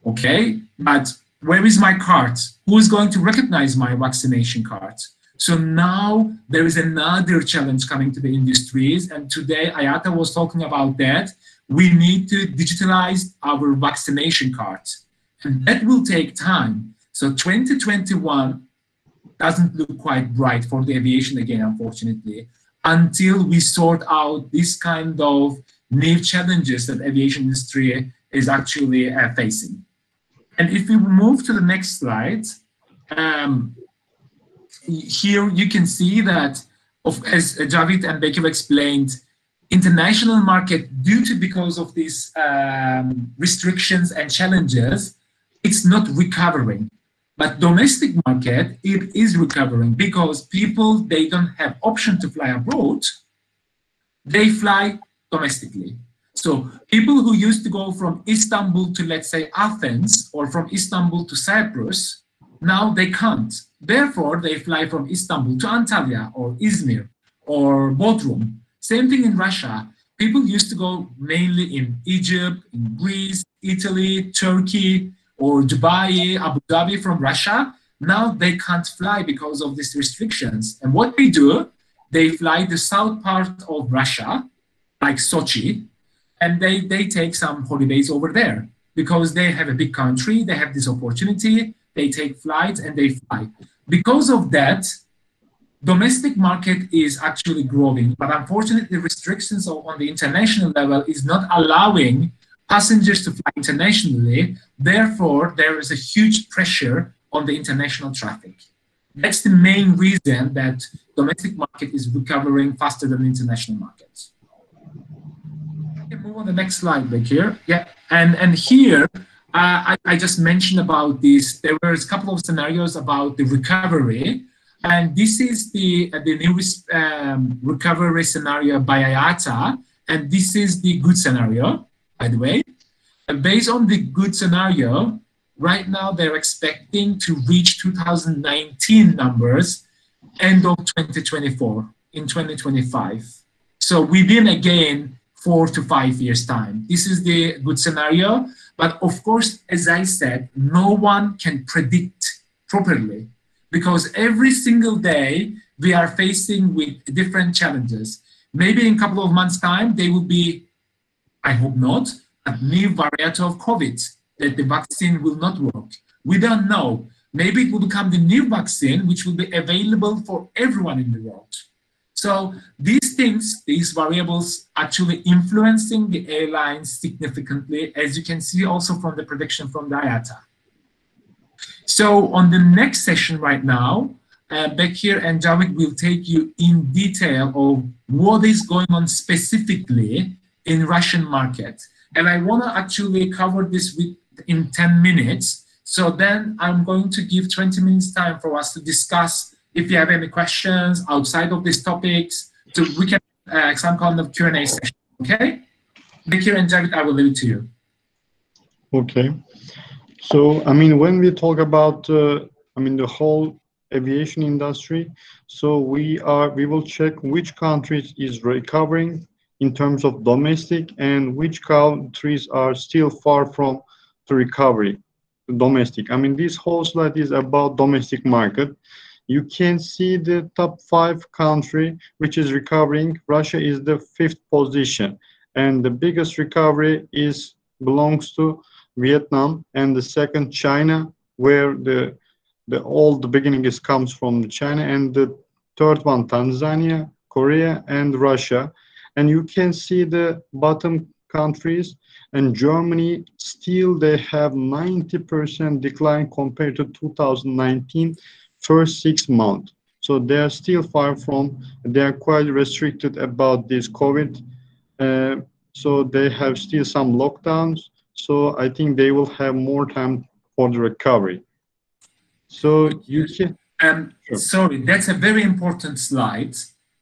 okay, but where is my card? Who is going to recognize my vaccination card? So now there is another challenge coming to the industries, and today IATA was talking about that. We need to digitalize our vaccination cards, and that will take time. So 2021 doesn't look quite bright for the aviation again, unfortunately, until we sort out this kind of new challenges that aviation industry is actually facing. And if we move to the next slide, here you can see that, as Javid and Bekir explained, international market, because of these restrictions and challenges, it's not recovering. But domestic market, it is recovering because people, they don't have option to fly abroad, they fly domestically. So people who used to go from Istanbul to, let's say, Athens, or from Istanbul to Cyprus, now they can't. Therefore, they fly from Istanbul to Antalya or Izmir or Bodrum. Same thing in Russia. People used to go mainly in Egypt, in Greece, Italy, Turkey, or Dubai, Abu Dhabi from Russia. Now they can't fly because of these restrictions. And what they do, they fly the south part of Russia, like Sochi, and they take some holidays over there because they have a big country, they have this opportunity, they take flights and they fly. Because of that, domestic market is actually growing, but unfortunately restrictions on the international level is not allowing passengers to fly internationally. Therefore, there is a huge pressure on the international traffic. That's the main reason that domestic market is recovering faster than international markets. We can move on the next slide back here. Yeah, and here I just mentioned about this. There were a couple of scenarios about the recovery, and this is the newest recovery scenario by IATA, and this is the good scenario, by the way. And based on the good scenario, right now they're expecting to reach 2019 numbers end of 2024, in 2025. So within, again, 4 to 5 years time. This is the good scenario. But of course, as I said, no one can predict properly because every single day we are facing with different challenges. Maybe in a couple of months' time, they will be, I hope not, a new variant of COVID, that the vaccine will not work. We don't know. Maybe it will become the new vaccine, which will be available for everyone in the world. So these things, these variables actually influencing the airlines significantly, as you can see also from the prediction from the IATA. So on the next session right now, Bekir and Javed will take you in detail of what is going on specifically in Russian market. And I want to actually cover this in 10 minutes. So then I'm going to give 20 minutes time for us to discuss if you have any questions outside of these topics. So we can some kind of Q&A session, okay? Bekir and Javed, I will leave it to you. Okay. So, I mean, when we talk about, the whole aviation industry, so we will check which countries is recovering in terms of domestic and which countries are still far from the recovery, domestic. I mean, this whole slide is about domestic market. You can see the top 5 country which is recovering. Russia is the 5th position, and the biggest recovery belongs to Vietnam, and the second China, where all the beginning comes from China, and the third one Tanzania, Korea, and Russia. And you can see the bottom countries, and Germany still they have 90% decline compared to 2019 first 6 months. So they are still far from, they are quite restricted about this COVID. So they have still some lockdowns. So I think they will have more time for the recovery. So you can. Sure. Sorry, that's a very important slide.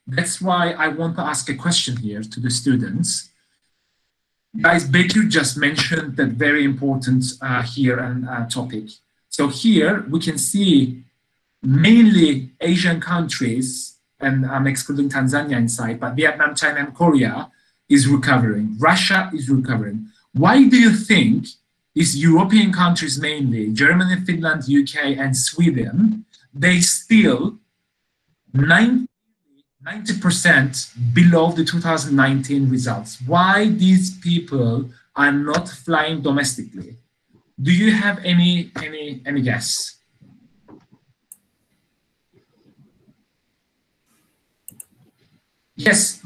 That's why I want to ask a question here to the students. Guys, Bekir just mentioned that very important topic. So here we can see mainly Asian countries, and I'm excluding Tanzania inside, but Vietnam, China, and Korea is recovering. Russia is recovering. Why do you think these European countries, mainly Germany, Finland, UK, and Sweden, they still 90% below the 2019 results? Why these people are not flying domestically? Do you have any guess? Yes,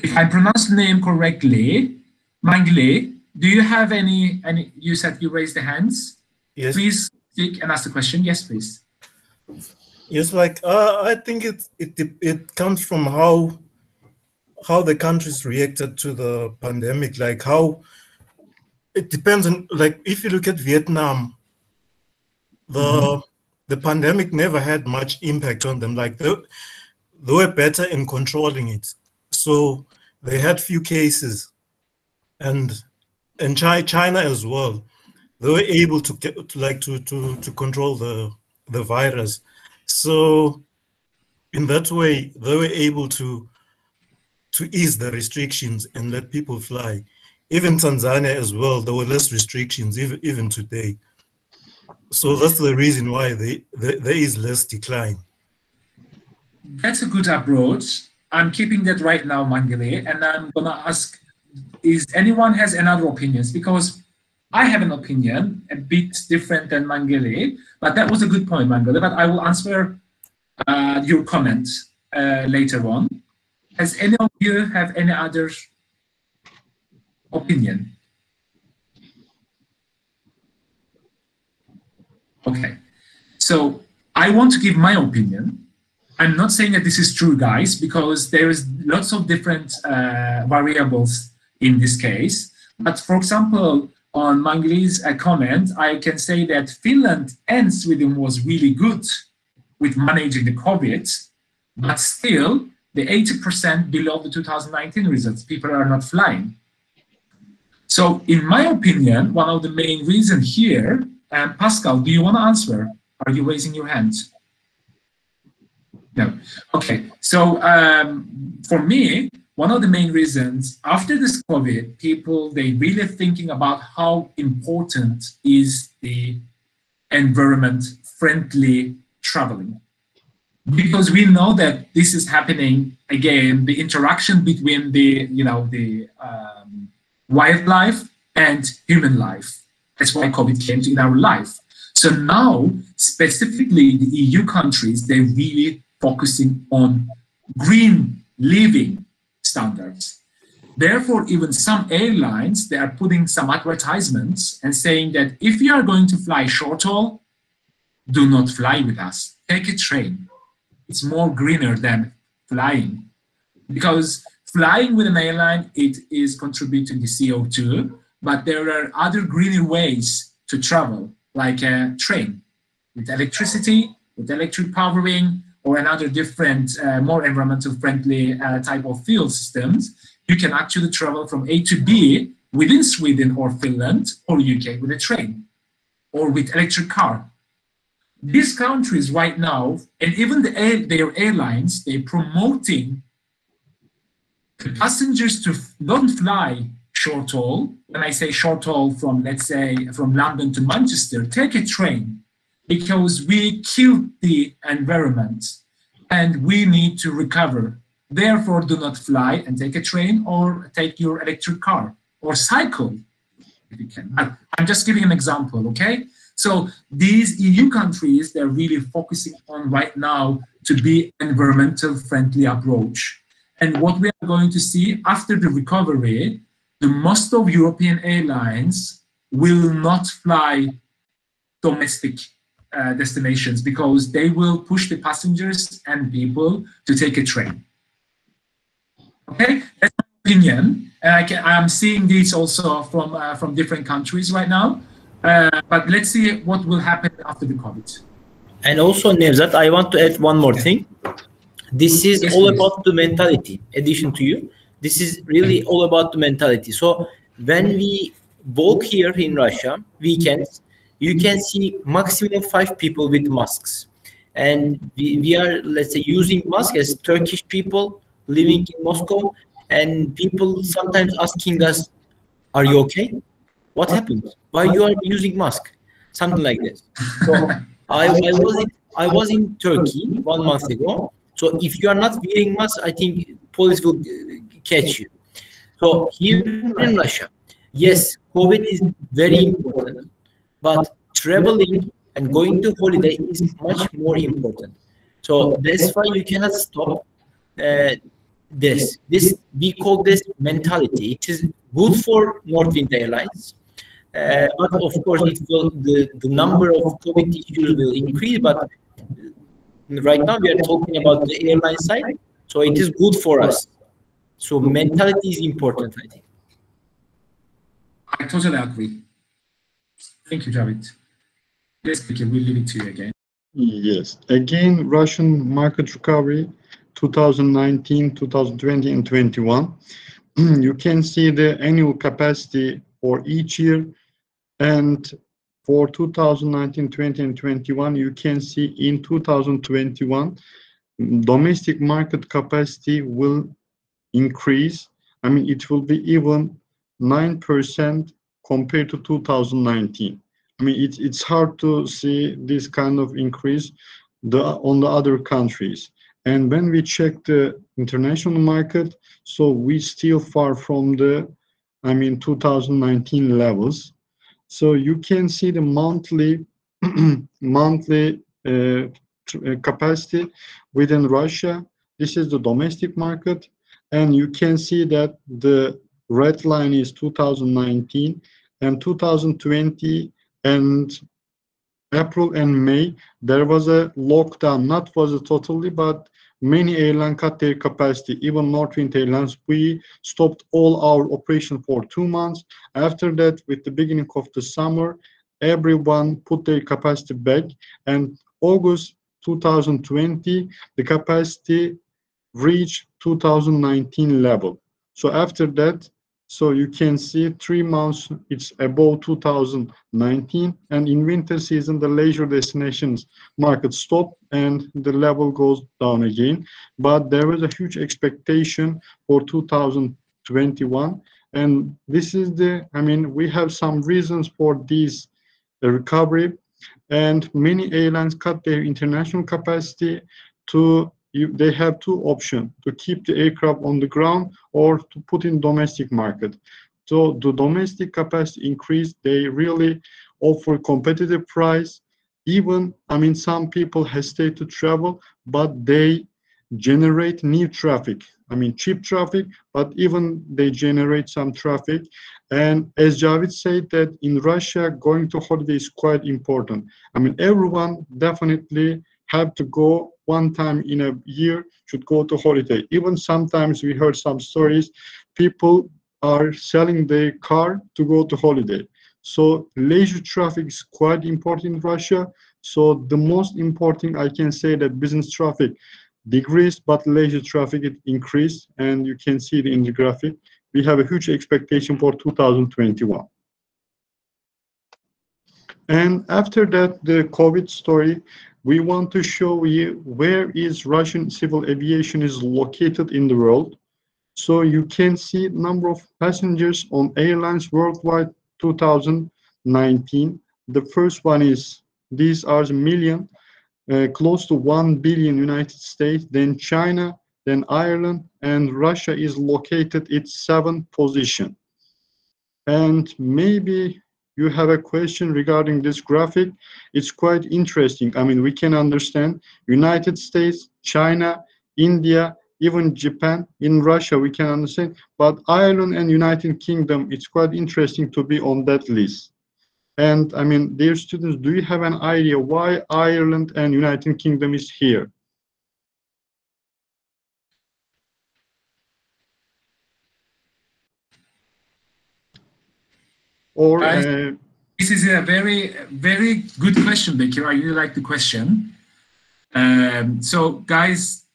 if I pronounce the name correctly, Mangli, do you have any, you said you raised the hands? Yes. Please speak and ask the question. Yes, please. Yes, I think it comes from how the countries reacted to the pandemic, like how it depends on, like if you look at Vietnam, the pandemic never had much impact on them. Like they were better in controlling it. So they had few cases, and China as well. They were able to control the virus. So in that way, they were able to ease the restrictions and let people fly. Even Tanzania as well, there were less restrictions even today. So that's the reason why there is less decline. That's a good approach. I'm keeping that right now, Mangale, and I'm gonna ask, is anyone has another opinions? Because I have an opinion a bit different than Mangale, but that was a good point, Mangale. But I will answer your comment later on. Has any of you have any other opinion? Okay, so I want to give my opinion. I'm not saying that this is true, guys, because there is lots of different variables in this case. But for example, on Mangale's comment, I can say that Finland and Sweden was really good with managing the COVID, but still the 80% below the 2019 results. People are not flying. So in my opinion, one of the main reasons here, and Pascal, do you want to answer? Are you raising your hand? No. Okay. So for me, one of the main reasons after this COVID, people, they really thinking about how important is the environment-friendly traveling. Because we know that this is happening again, the interaction between the, the wildlife and human life. That's why COVID came in our life. So now, specifically the EU countries, they're really focusing on green living standards. Therefore, even some airlines, they are putting some advertisements and saying that if you are going to fly short haul, do not fly with us. Take a train. It's more greener than flying. Because flying with an airline, it is contributing to CO2, but there are other greener ways to travel, like a train with electricity, with electric powering, or another different, more environmental friendly type of fuel systems. You can actually travel from A to B within Sweden or Finland or UK with a train or with electric car. These countries right now, and even their airlines, they're promoting the passengers to don't fly short haul. When I say short haul from, let's say, from London to Manchester, take a train, because we killed the environment and we need to recover. Therefore, do not fly and take a train or take your electric car or cycle if you can. I'm just giving an example, okay? So these EU countries, they're really focusing on right now to be environmental friendly approach. And what we are going to see after the recovery, the most of European airlines will not fly domestic destinations because they will push the passengers and people to take a train. Okay, that's my opinion. I'm seeing this also from different countries right now. But let's see what will happen after the COVID. And also, Nevzat, I want to add one more thing. This is all about the mentality. Addition to you, this is really all about the mentality. So when we walk here in Russia, weekends, you can see maximum 5 people with masks. And we are, let's say, using masks as Turkish people living in Moscow. And people sometimes asking us, are you okay? What happened? Why you are using mask? Something like this. So I was in Turkey 1 month ago. So if you are not wearing mask, I think police will catch you. So here in Russia, yes, COVID is very important, but traveling and going to holiday is much more important. So that's why you cannot stop this. We call this mentality. It is good for Northwind Airlines. But of course, it will, the number of COVID issues will increase. But right now, we are talking about the airline side, so it is good for us. So mentality is important, I think. I totally agree. Thank you, Javid. Yes, we'll leave it to you again. Yes, again, Russian market recovery, 2019, 2020, and 21. You can see the annual capacity for each year. And for 2019, 20, and 21, you can see in 2021, domestic market capacity will increase. I mean, it will be even 9% compared to 2019. I mean, it's hard to see this kind of increase on the other countries. And when we check the international market, so we still far from the, 2019 levels. So you can see the monthly capacity within Russia. This is the domestic market, and you can see that the red line is 2019 and 2020 and April and May, there was a lockdown, not was it totally, but many airlines cut their capacity. Even Northwind Airlines, we stopped all our operation for 2 months. After that, with the beginning of the summer, everyone put their capacity back. And August 2020, the capacity reached 2019 level. So after that, so you can see 3 months, it's above 2019. And in winter season, the leisure destinations market stop and the level goes down again. But there was a huge expectation for 2021. And this is the, we have some reasons for this recovery. And many airlines cut their international capacity to they have 2 options, to keep the aircraft on the ground or to put in domestic market. So the domestic capacity increase, they really offer competitive price. Even, some people hesitate to travel, but they generate new traffic. Cheap traffic, but even they generate some traffic. And as Javid said that in Russia, going to holiday is quite important. Everyone definitely have to go 1 time in a year, should go to holiday. Even sometimes we heard some stories, people are selling their car to go to holiday. So leisure traffic is quite important in Russia. So the most important, I can say that business traffic decreased, but leisure traffic it increased, and you can see it in the graphic. We have a huge expectation for 2021. And after that, the COVID story, we want to show you where is Russian civil aviation is located in the world. So you can see number of passengers on airlines worldwide 2019. The first one is, these are million, close to 1 billion United States, then China, then Ireland, and Russia is located its 7th position. And maybe you have a question regarding this graphic. It's quite interesting. We can understand United States, China, India, even Japan, in Russia we can understand, but Ireland and United Kingdom, it's quite interesting to be on that list. And dear students, do you have an idea why Ireland and United Kingdom is here? Or this is a very, very good question, Bekir. I really like the question. So guys,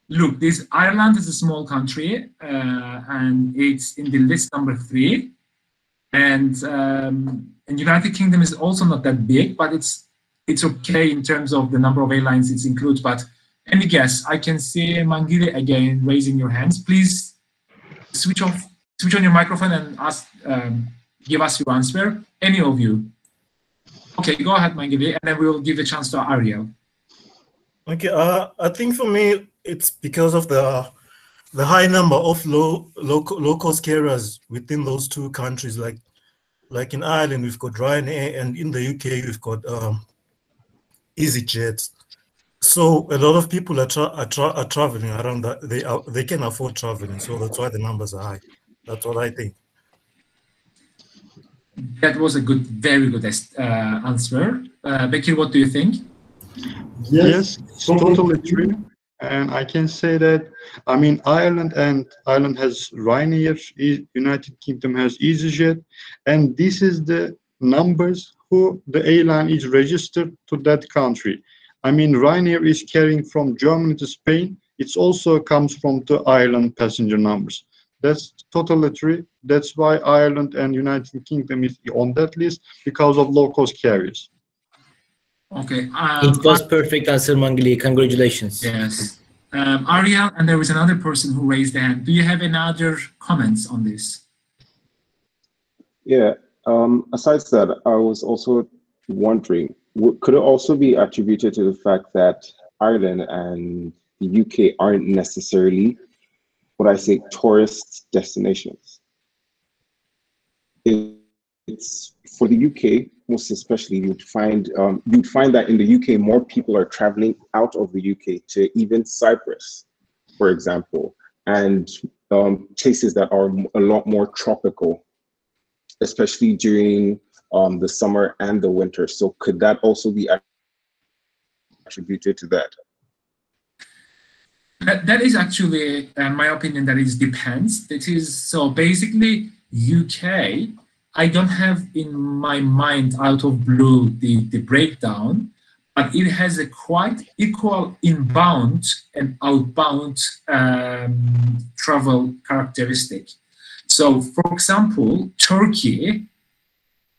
look, Ireland is a small country, and it's in the list number 3. And United Kingdom is also not that big, but it's okay in terms of the number of airlines it includes. But any guess? I can see Mangili again raising your hands. Please switch on your microphone and ask. Give us your answer, any of you. Okay, go ahead, Mangili, and then we'll give a chance to Ariel. Okay, I think for me, it's because of the high number of low-cost carriers within those 2 countries. Like in Ireland, we've got Ryanair, and in the UK, we've got EasyJet. So a lot of people are traveling around that. They can afford traveling, so that's why the numbers are high. That's what I think. That was a very good answer. Bekir, what do you think? Yes, totally true. And I can say that, Ireland has Ryanair, United Kingdom has EasyJet, and this is the numbers who the airline is registered to that country. Ryanair is carrying from Germany to Spain. It also comes from the Ireland passenger numbers. That's totally true. That's why Ireland and United Kingdom is on that list, because of low-cost carriers. Okay. It was perfect answer, Mangili. Congratulations. Yes. Ariel, and there was another person who raised their hand. Do you have any other comments on this? Yeah. Aside that, I was also wondering, could it also be attributed to the fact that Ireland and the UK aren't necessarily what I say tourist destinations. It's for the UK, most especially, you'd find that in the UK more people are traveling out of the UK to even Cyprus, for example, and places that are a lot more tropical, especially during the summer and the winter. So could that also be attributed to that? That is actually, my opinion, that it depends. That is, so basically, UK, I don't have in my mind out of blue the breakdown, but it has a quite equal inbound and outbound travel characteristic. So, for example, Turkey,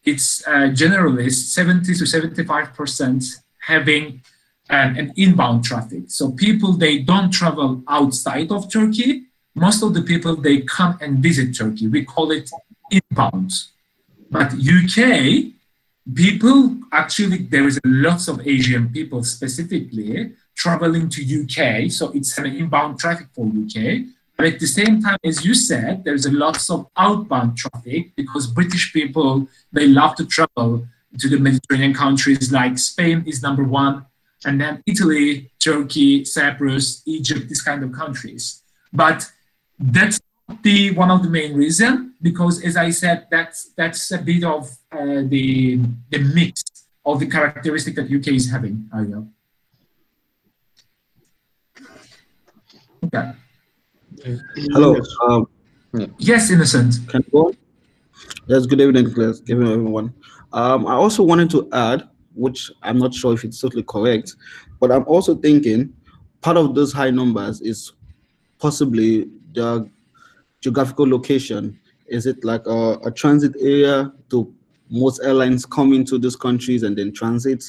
it's generally 70 to 75% having an inbound traffic. So people, they don't travel outside of Turkey. Most of the people, they come and visit Turkey. We call it inbound. But UK, people, actually, there is lots of Asian people specifically traveling to UK. So it's an inbound traffic for UK. But at the same time, as you said, there's a lots of outbound traffic because British people, they love to travel to the Mediterranean countries, like Spain is #1, and then Italy, Turkey, Cyprus, Egypt, these kind of countries. But that's the one of the main reason, because as I said, that's a bit of the mix of the characteristic that UK is having. Okay. Hello. Yes, Innocent. Can you go on? Yes, good evening, class. Good evening, everyone. I also wanted to add, which I'm not sure if it's totally correct, but I'm also thinking part of those high numbers is possibly the geographical location. Is it like a transit area to most airlines come into these countries and then transit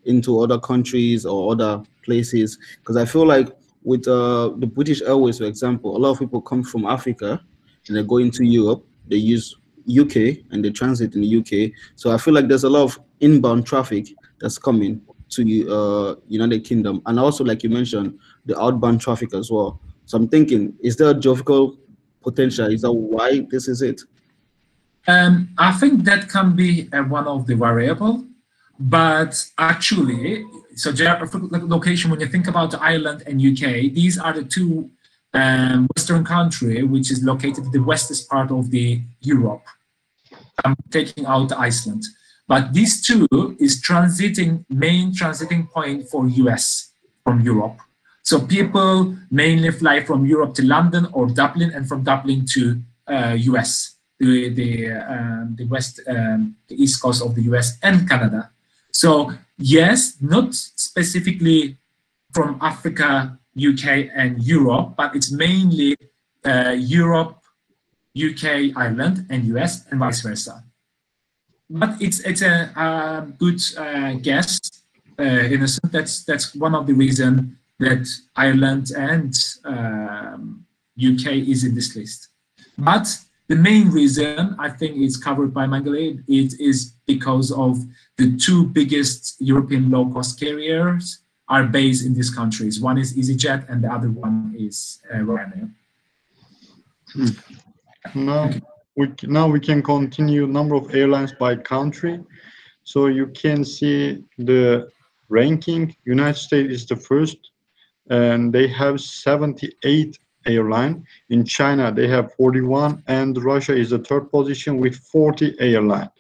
into other countries or other places? Because I feel like with the British Airways, for example, a lot of people come from Africa and they go into Europe, they use UK and they transit in the UK. So I feel like there's a lot of inbound traffic that's coming to United Kingdom. And also, like you mentioned, the outbound traffic as well. So I'm thinking, is there a geographical potential? Is that why this is it? I think that can be one of the variable, but actually, so geographical location, when you think about Ireland and UK, these are the two Western country which is located in the western part of the Europe. I'm taking out Iceland, but these two is main transiting point for US from Europe. So people mainly fly from Europe to London or Dublin, and from Dublin to US, the west, the east coast of the US and Canada. So yes, not specifically from Africa, UK, and Europe, but it's mainly Europe, UK, Ireland, and US, and vice versa. But it's a good guess. In a sense, that's one of the reasons that Ireland and UK is in this list. But the main reason, I think it's covered by Mangali, it is because of the two biggest European low-cost carriers are based in these countries. One is EasyJet and the other one is Ryanair. Now we can continue number of airlines by country. So you can see the ranking. United States is the first, and they have 78 airline. In China, they have 41, and Russia is the third position with 40 airline.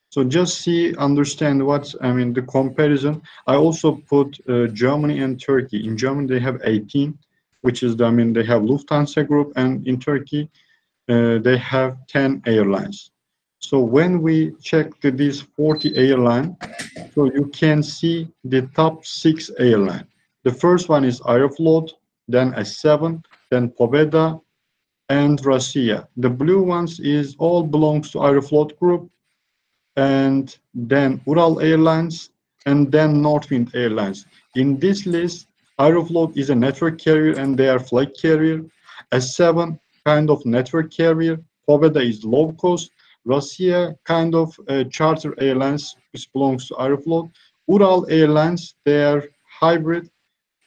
So just understand the comparison. I also put Germany and Turkey. In Germany, they have 18, which is, they have Lufthansa Group, and in Turkey, they have 10 airlines. So when we check these 40 airlines, so you can see the top 6 airlines. The first one is Aeroflot, then S7, then Pobeda, and Russia. The blue ones all belongs to Aeroflot Group, and then Ural Airlines, and then Northwind Airlines. In this list, Aeroflot is a network carrier and they are flag carrier. S7 kind of network carrier. Pobeda is low cost. Russia kind of charter airlines, which belongs to Aeroflot. Ural Airlines, they are hybrid,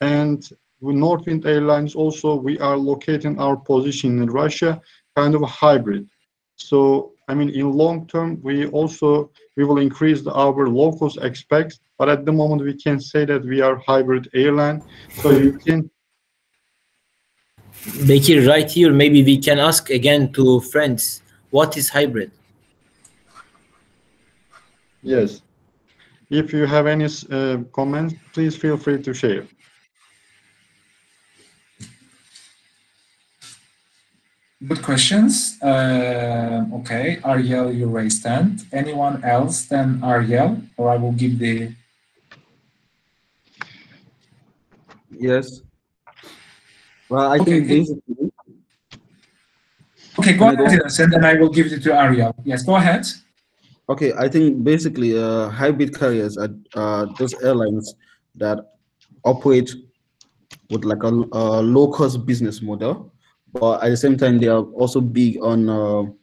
and with Northwind Airlines also, we are locating our position in Russia, kind of a hybrid. So, I mean, in long term, we will increase our low cost expect, but at the moment we can say that we are hybrid airline. So you can. Bekir, right here, maybe we can ask again to friends, what is hybrid? Yes. If you have any comments, please feel free to share. Good questions. Okay, Ariel, you raised hand. Anyone else than Ariel, or I will give the. Yes. Well, I Okay, think basically. Okay, go ahead, and then I will give it to Ariel. Yes, go ahead. Okay, I think basically hybrid carriers are those airlines that operate with like a low-cost business model, but at the same time they are also big on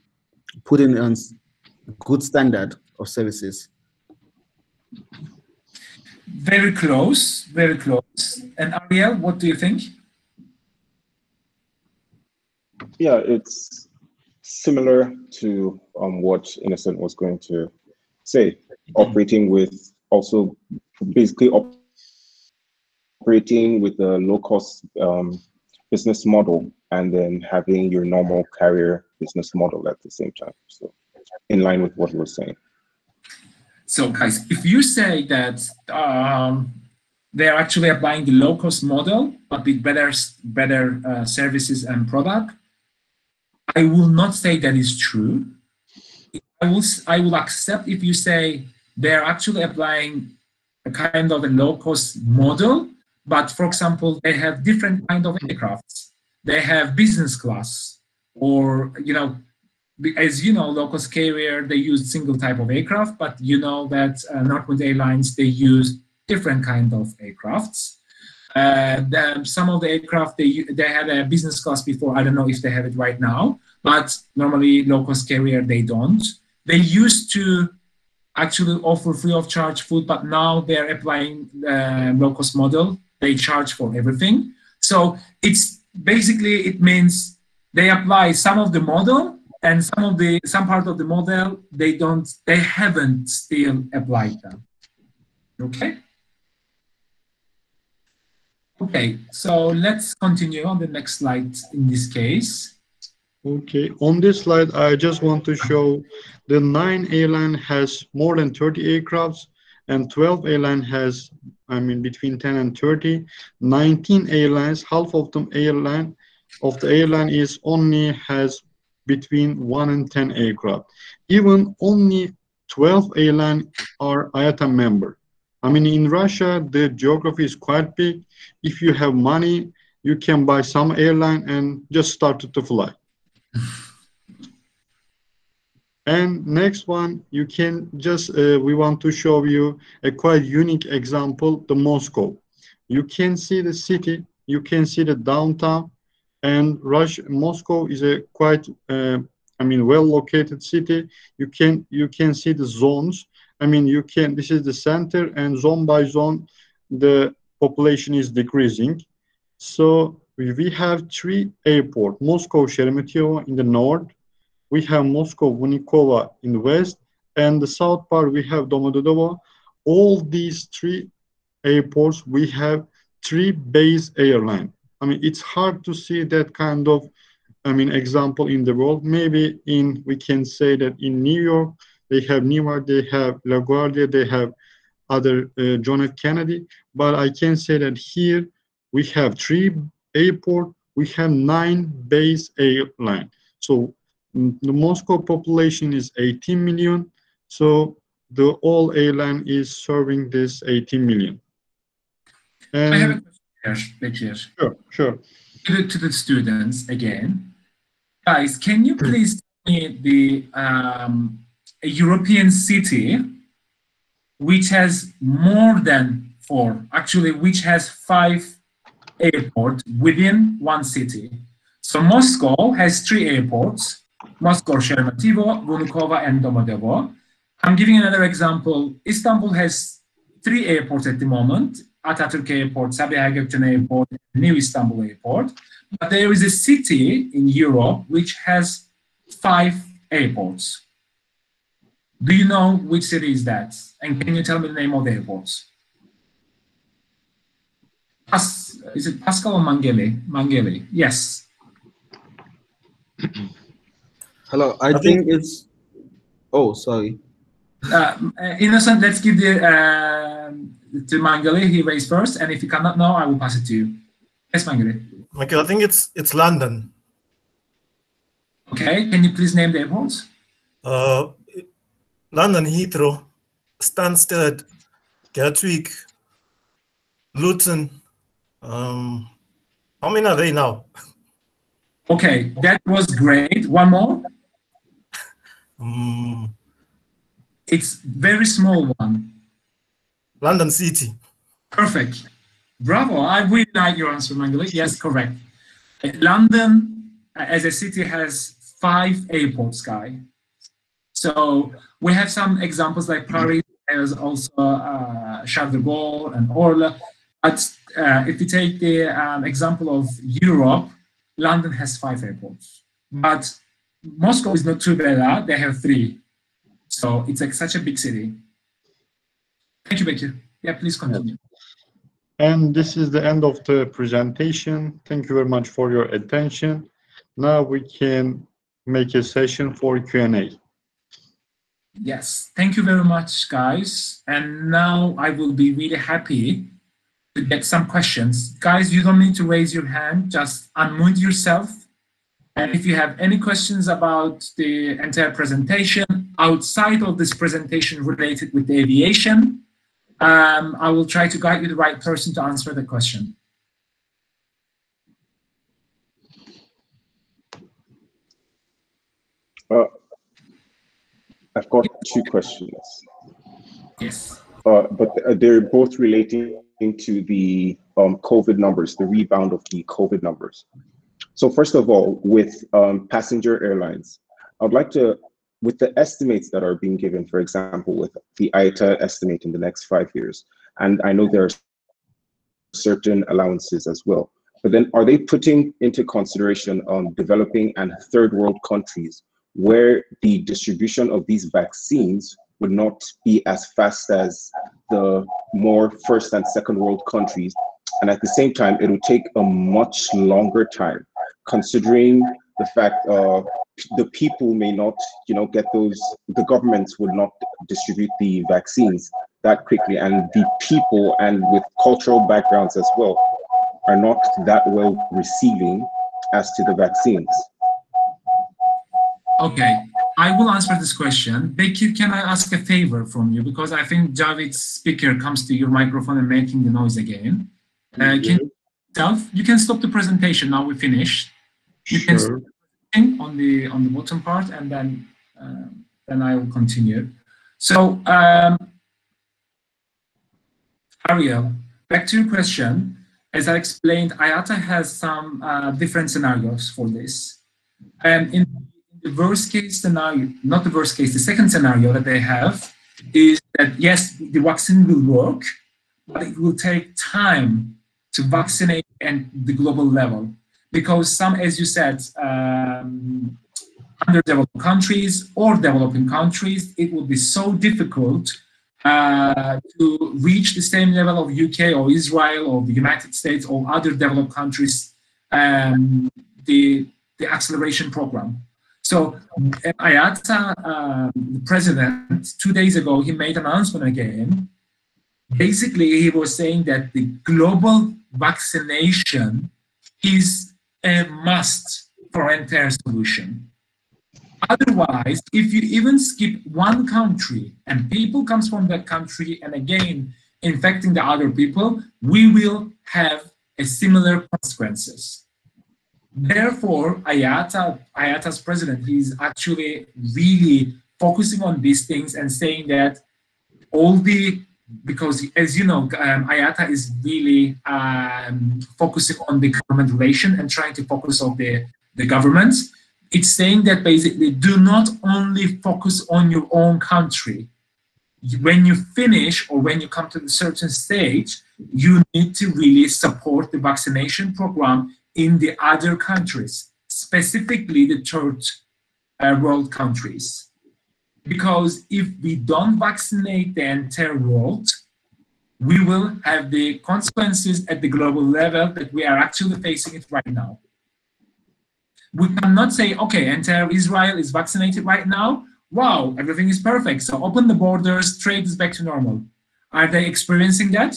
putting on good standard of services. Very close, very close. And Ariel, what do you think? Yeah, it's similar to what Innocent was going to say, operating with also basically operating with a low-cost business model and then having your normal carrier business model at the same time. So in line with what we're saying. So guys, if you say that they're actually applying the low-cost model, but with better services and product, I will not say that is true. I will accept if you say they're actually applying a kind of a low-cost model, but for example, they have different kind of aircrafts. They have business class, or as you know, low-cost carrier, they use single type of aircraft, but you know that Northwind Airlines, they use different kind of aircrafts. Some of the aircraft, they had a business class before. I don't know if they have it right now, but normally low-cost carrier, they don't. They used to actually offer free of charge food, but now they're applying low-cost model. They charge for everything. So it's basically, it means they apply some of the model, and some part of the model they haven't still applied them. Okay. Okay, so let's continue on the next slide in this case. Okay, on this slide, I just want to show the 9 airline has more than 30 aircrafts, and 12 airline has, I mean, between 10 and 30. 19 airlines, half of the airline is only has between 1 and 10 aircraft. Even only 12 airline are IATA member. I mean, in Russia, the geography is quite big. If you have money, you can buy some airline and just start to fly. And next one, you can just, we want to show you a quite unique example, the Moscow. You can see the city, you can see the downtown, and Moscow is a quite, I mean, well-located city. You can see the zones. I mean, this is the center, and zone by zone, the population is decreasing. So we have 3 airports, Moscow Sheremetyevo in the north, we have Moscow Vnukovo in the west, and the south part we have Domodedovo. All these 3 airports, we have 3 base airline. I mean, it's hard to see that kind of, I mean, example in the world. Maybe we can say that in New York, they have Newark, they have LaGuardia, they have other John F. Kennedy. But I can say that here we have 3 airports, we have 9 base airline. So the Moscow population is 18 million. So the all airline is serving this 18 million. And I have a question here. Sure. To the students again. Guys, can you please tell me a European city which has more than 4, actually which has 5 airports within one city? So Moscow has 3 airports, Moscow, Sheremetyevo, Vnukovo, and Domodedovo. I'm giving another example. Istanbul has 3 airports at the moment. Atatürk Airport, Sabiha Gökçen Airport, New Istanbul Airport. But there is a city in Europe which has 5 airports. Do you know which city is that? And can you tell me the name of the airports? Is it Pascal or Mangeli? Mangeli, yes. Hello, I think it's. Oh, sorry. Innocent, let's give the to Mangeli. He raised first, and if you cannot know, I will pass it to you. Yes, Mangeli. Okay, I think it's London. Okay, can you please name the airports? London Heathrow, Stansted, Gatwick, Luton. How many are they now? Okay, that was great. One more. It's very small one. London City. Perfect. Bravo. I really like your answer, Mangeli. Yes, correct. London, as a city, has 5 airports, Guy. So we have some examples like Paris. There's also Charles de Gaulle and Orly. But if you take the example of Europe, London has 5 airports. But Moscow is not too bad. They have 3. So it's like such a big city. Thank you, Bekir. Yeah, please continue. And this is the end of the presentation. Thank you very much for your attention. Now we can make a session for Q&A. Yes, thank you very much, guys. And now I will be really happy to get some questions. Guys, you don't need to raise your hand, just unmute yourself. And if you have any questions about the entire presentation, outside of this presentation related with the aviation, I will try to guide you the right person to answer the question. I've got 2 questions. Yes. But they're both relating to the COVID numbers, the rebound of the COVID numbers. So first of all, with passenger airlines, I'd like to, with the estimates that are being given, for example, with the IATA estimate in the next 5 years, and I know there are certain allowances as well, but then are they putting into consideration developing and third world countries where the distribution of these vaccines would not be as fast as the more first and second world countries, and at the same time it would take a much longer time, considering the fact the people may not, get those, the governments would not distribute the vaccines that quickly, and the people and with cultural backgrounds as well are not that well receiving as to the vaccines. Okay, I will answer this question. Bekir, can I ask a favor from you? Because I think Javid's speaker comes to your microphone and making the noise again. You can stop the presentation now we finished. You can stop on the bottom part, and then I will continue. So Ariel, back to your question. As I explained, IATA has some different scenarios for this. And in the worst case scenario, not the worst case, the second scenario that they have is that yes, the vaccine will work, but it will take time to vaccinate at the global level. Because some, as you said, underdeveloped countries or developing countries, it will be so difficult to reach the same level of UK or Israel or the United States or other developed countries, the acceleration program. So IATA, the president, 2 days ago, he made an announcement again. Basically, he was saying that the global vaccination is a must for entire solution. Otherwise, if you even skip one country and people comes from that country and again infecting the other people, we will have a similar consequences. Therefore, IATA's president, he's actually really focusing on these things and saying that because as you know, IATA is really focusing on the government relation and trying to focus on the governments. It's saying that basically do not only focus on your own country. When you finish or when you come to a certain stage, you need to really support the vaccination program in the other countries, specifically the third world countries. Because if we don't vaccinate the entire world, we will have the consequences at the global level that we are actually facing it right now. We cannot say, okay, entire Israel is vaccinated right now. Wow, everything is perfect. So open the borders, trade is back to normal. Are they experiencing that?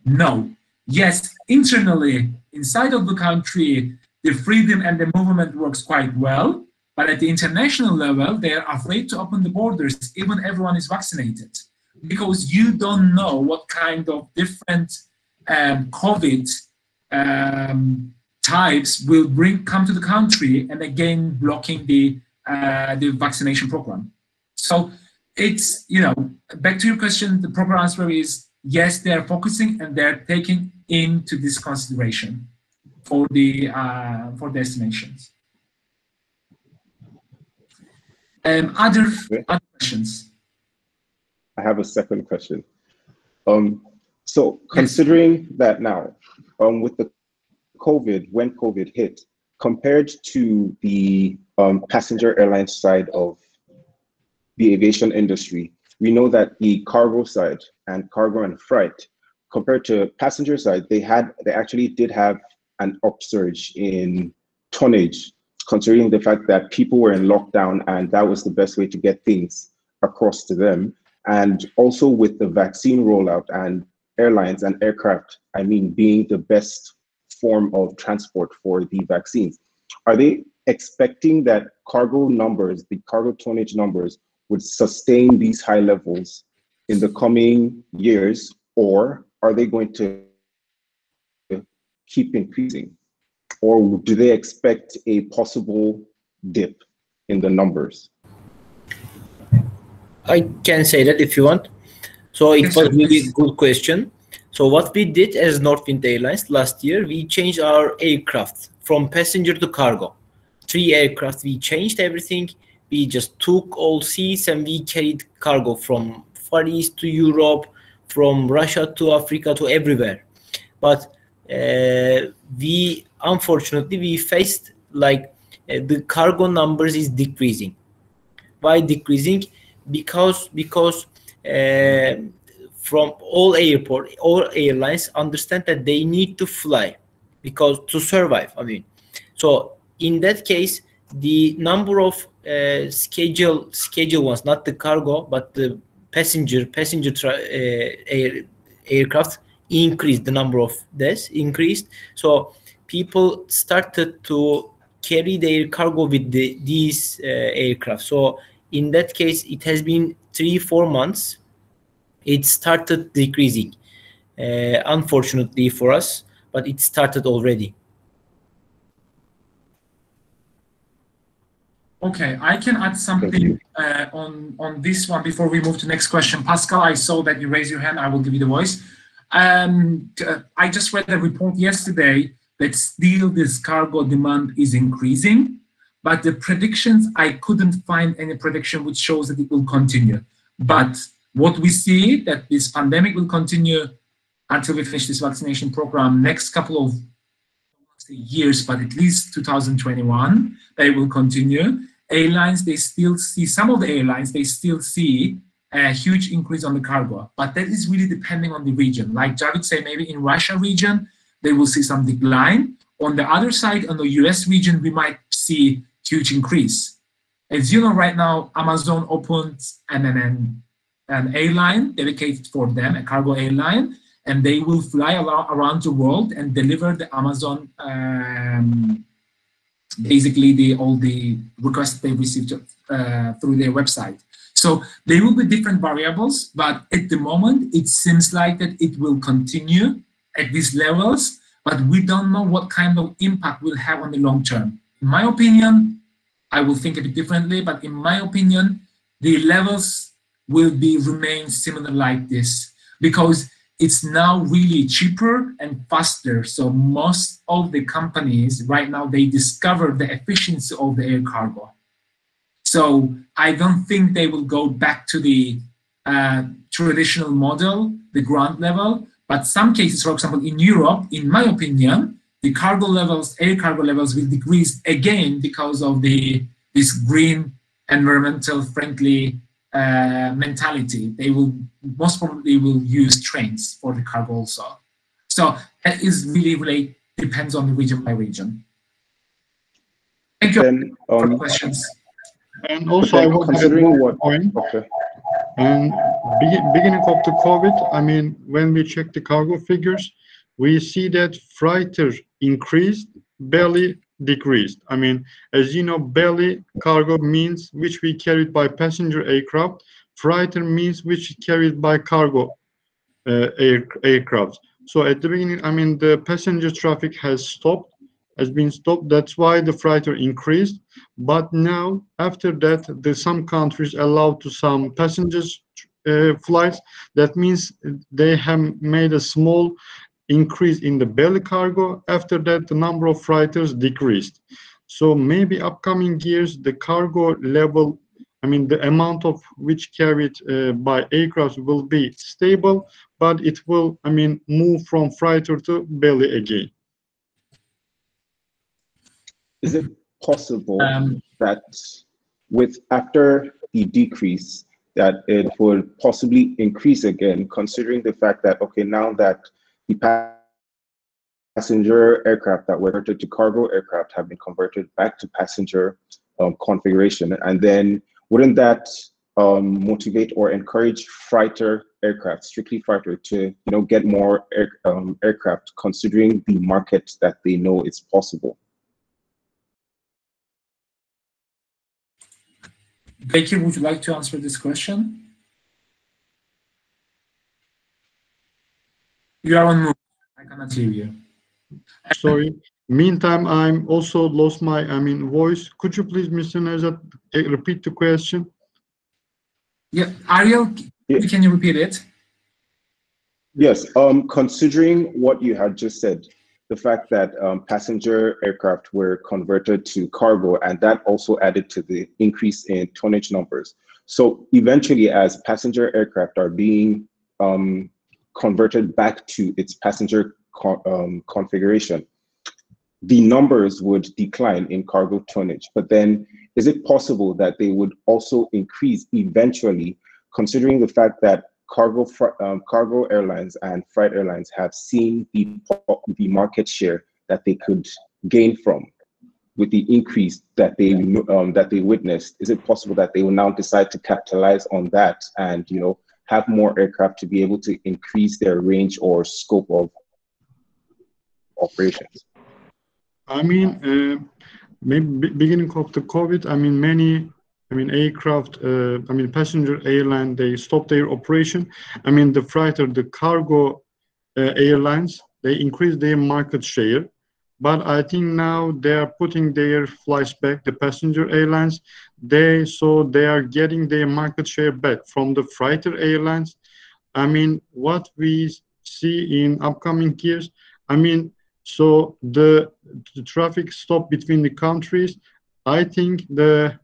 No. Yes, internally, inside of the country, the freedom and the movement works quite well. But at the international level, they are afraid to open the borders, even everyone is vaccinated. Because you don't know what kind of different COVID types will come to the country and again blocking the vaccination program. So it's, you know, back to your question, the proper answer is yes, they are focusing and they're taking into this consideration for the estimations. Other questions? I have a second question. So considering that now, with the COVID, when COVID hit, compared to the passenger airline side of the aviation industry, we know that the cargo side and cargo and freight, compared to passenger side, they actually did have an upsurge in tonnage, considering the fact that people were in lockdown and that was the best way to get things across to them. And also with the vaccine rollout and airlines and aircraft, I mean, being the best form of transport for the vaccines, are they expecting that cargo numbers, the cargo tonnage numbers, would sustain these high levels in the coming years, or are they going to keep increasing? Or do they expect a possible dip in the numbers? I can say that if you want. So it was really good question. So what we did as Northwind Airlines last year, we changed our aircraft from passenger to cargo. 3 aircraft, we changed everything. We just took all seats and we carried cargo from Far East to Europe, from Russia to Africa to everywhere. But we unfortunately faced like the cargo numbers is decreasing. Why decreasing? Because from all airlines understand that they need to fly because to survive. I mean, so in that case, the number of schedule ones, not the cargo, but the passenger aircraft increased. The number of deaths increased. So people started to carry their cargo with these aircraft. So in that case, it has been 3-4 months. It started decreasing, unfortunately for us, but it started already. Okay, I can add something on this one before we move to the next question. Pascal, I saw that you raised your hand. I will give you the voice. I just read a report yesterday that still this cargo demand is increasing, but the predictions, I couldn't find any prediction which shows that it will continue. But what we see that this pandemic will continue until we finish this vaccination program next couple of years, but at least 2021, they will continue. Airlines, they still see, some of the airlines, they still see a huge increase on the cargo, but that is really depending on the region. Like Javid said, maybe in Russia region, they will see some decline. On the other side, on the US region, we might see huge increase. As you know, right now, Amazon opened an airline dedicated for them, a cargo airline, and they will fly around the world and deliver the Amazon, basically all the requests they received through their website. So there will be different variables, but at the moment, it seems like that it will continue at these levels, but we don't know what kind of impact will have on the long term. In my opinion, I will think a bit differently, but in my opinion, the levels will remain similar like this because it's now really cheaper and faster. So most of the companies right now, they discover the efficiency of the air cargo. So I don't think they will go back to the traditional model, the ground level, But some cases, for example, in Europe, in my opinion, the cargo levels, air cargo levels will decrease again because of this green, environmental friendly mentality. They will most probably will use trains for the cargo also. So that is really depends on the region by region. Thank you Then, for the questions. And also, I will considering what point. okay. And beginning of the COVID, I mean, when we check the cargo figures, we see that freighter increased, belly decreased. I mean, as you know, belly cargo means which we carried by passenger aircraft. Freighter means which carried by cargo aircraft. So at the beginning, I mean, the passenger traffic has been stopped. That's why the freighter increased. But now, after that, some countries allowed to some passengers flights. That means they have made a small increase in the belly cargo. After that, the number of freighters decreased. So maybe upcoming years, the cargo level, I mean, the amount of which carried by aircraft will be stable, but it will, I mean, move from freighter to belly again. Is it possible that after the decrease, that it would possibly increase again, considering the fact that, okay, now that the passenger aircraft that were converted to cargo aircraft have been converted back to passenger configuration, and then wouldn't that motivate or encourage freighter aircraft, strictly freighter, to get more aircraft, considering the market that they know is possible? Bekir, would you like to answer this question? You are on mute. I cannot hear you. Sorry. Meantime, I'm also lost my, voice. Could you please, Mr. Nezat, repeat the question? Yeah, Ariel, can you repeat it? Yes. Considering what you had just said, the fact that passenger aircraft were converted to cargo, and that also added to the increase in tonnage numbers. So eventually, as passenger aircraft are being converted back to its passenger configuration, the numbers would decline in cargo tonnage. But then, is it possible that they would also increase eventually, considering the fact that cargo airlines and freight airlines have seen the market share that they could gain from with the increase that they witnessed? Is it possible that they will now decide to capitalize on that and have more aircraft to be able to increase their range or scope of operations? I mean, maybe beginning of the COVID, many aircraft, passenger airline, they stopped their operation. The freighter, the cargo airlines, they increased their market share. But I think now they are putting their flights back, the passenger airlines. They are getting their market share back from the freighter airlines. What we see in upcoming years, so the traffic stop between the countries, I think the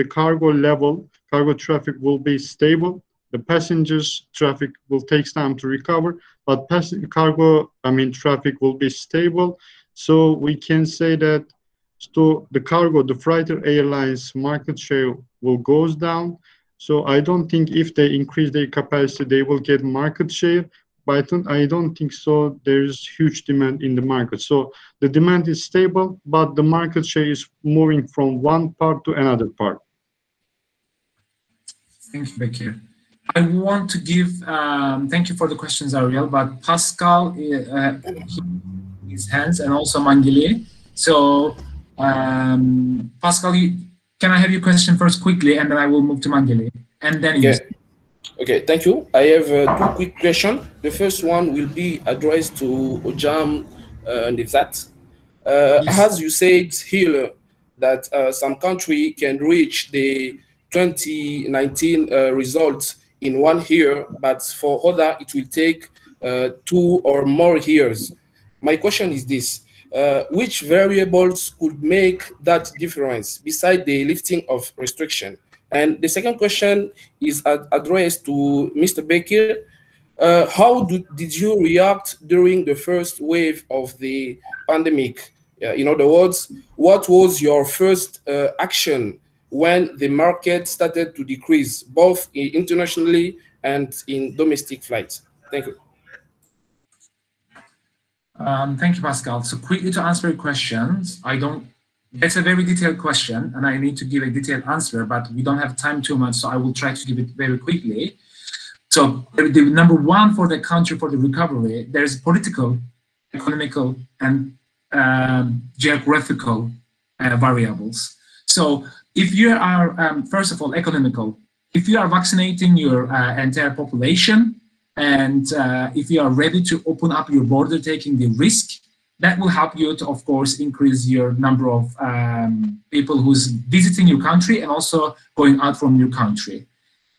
cargo traffic will be stable. The passengers traffic will take time to recover, but cargo traffic will be stable. So we can say that the freighter airlines market share will goes down. So I don't think if they increase their capacity, they will get market share. But I don't think so. There's huge demand in the market. So the demand is stable, but the market share is moving from one part to another part. Thank you, Bekir. I want to give, thank you for the questions, Ariel, but Pascal, his hands, and also Mangili. So Pascal, can I have your question first quickly, and then I will move to Mangili, and then you. Okay, thank you. I have two quick questions. The first one will be addressed to Ojam Nevzat. As you said here, that some country can reach the 2019 results in 1 year, but for other, it will take 2 or more years. My question is this. Which variables could make that difference beside the lifting of restriction? And the second question is addressed to Mr. Bekir. did you react during the first wave of the pandemic? In other words, what was your first action when the market started to decrease, both internationally and in domestic flights? Thank you. Thank you, Pascal. So quickly to answer your questions, that's a very detailed question and I need to give a detailed answer, but we don't have time too much, so I will try to give it very quickly. So the number one for the country for the recovery, there's political, economical, and geographical variables. So if you are, first of all, economical, if you are vaccinating your entire population, and if you are ready to open up your border, taking the risk, that will help you to, of course, increase your number of people who's visiting your country and also going out from your country.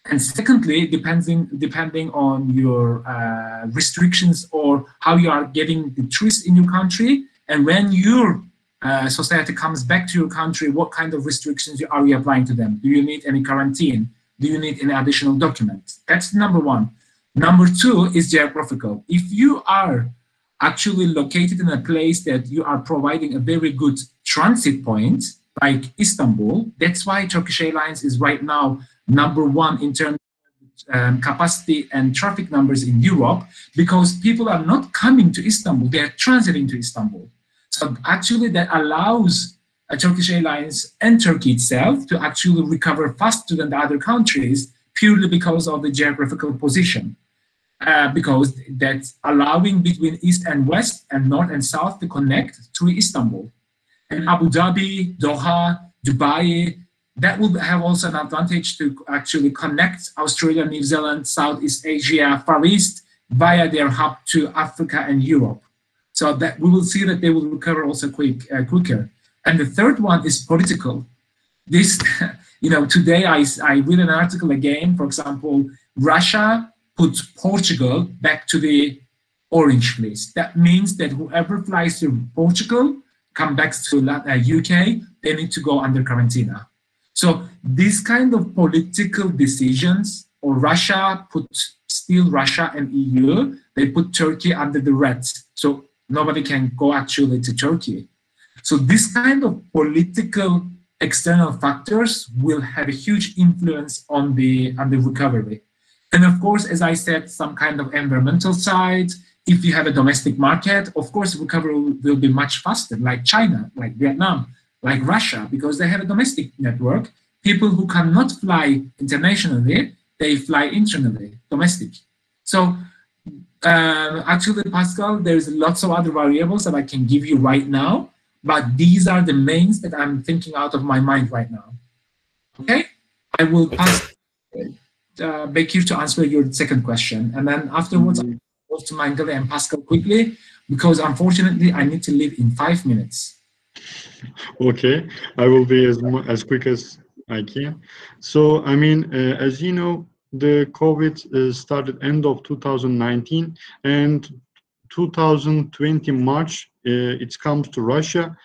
And secondly, depending on your restrictions or how you are getting the tourists in your country, and when your society comes back to your country, what kind of restrictions are you applying to them? Do you need any quarantine? Do you need any additional documents? That's number one. Number two is geographical. If you are actually located in a place that you are providing a very good transit point, like Istanbul, that's why Turkish Airlines is right now number one in terms of capacity and traffic numbers in Europe, because people are not coming to Istanbul, they are transiting to Istanbul. So actually that allows Turkish Airlines and Turkey itself to actually recover faster than the other countries, purely because of the geographical position. Because that's allowing between East and West and North and South to connect through Istanbul. And Abu Dhabi, Doha, Dubai, that will have also an advantage to actually connect Australia, New Zealand, Southeast Asia, Far East via their hub to Africa and Europe. So that we will see that they will recover also quicker. And the third one is political. This, today I read an article again, for example, Russia put Portugal back to the orange list. That means that whoever flies to Portugal, come back to UK, they need to go under quarantine. So these kind of political decisions, or Russia and EU, they put Turkey under the red. So nobody can go actually to Turkey. So this kind of political external factors will have a huge influence on the recovery. And of course, as I said, some kind of environmental side. If you have a domestic market, of course, recovery will be much faster, like China, like Vietnam, like Russia, because they have a domestic network. People who cannot fly internationally, they fly internally, domestic. So actually, Pascal, there's lots of other variables that I can give you right now, but these are the mains that I'm thinking out of my mind right now. Okay, I will pass Bekir to answer your second question, and then afterwards I'll go to Mangale and Pascal quickly, because unfortunately I need to leave in 5 minutes. Okay, I will be as quick as I can. So I mean, as you know, the COVID started end of 2019, and 2020 March it comes to Russia.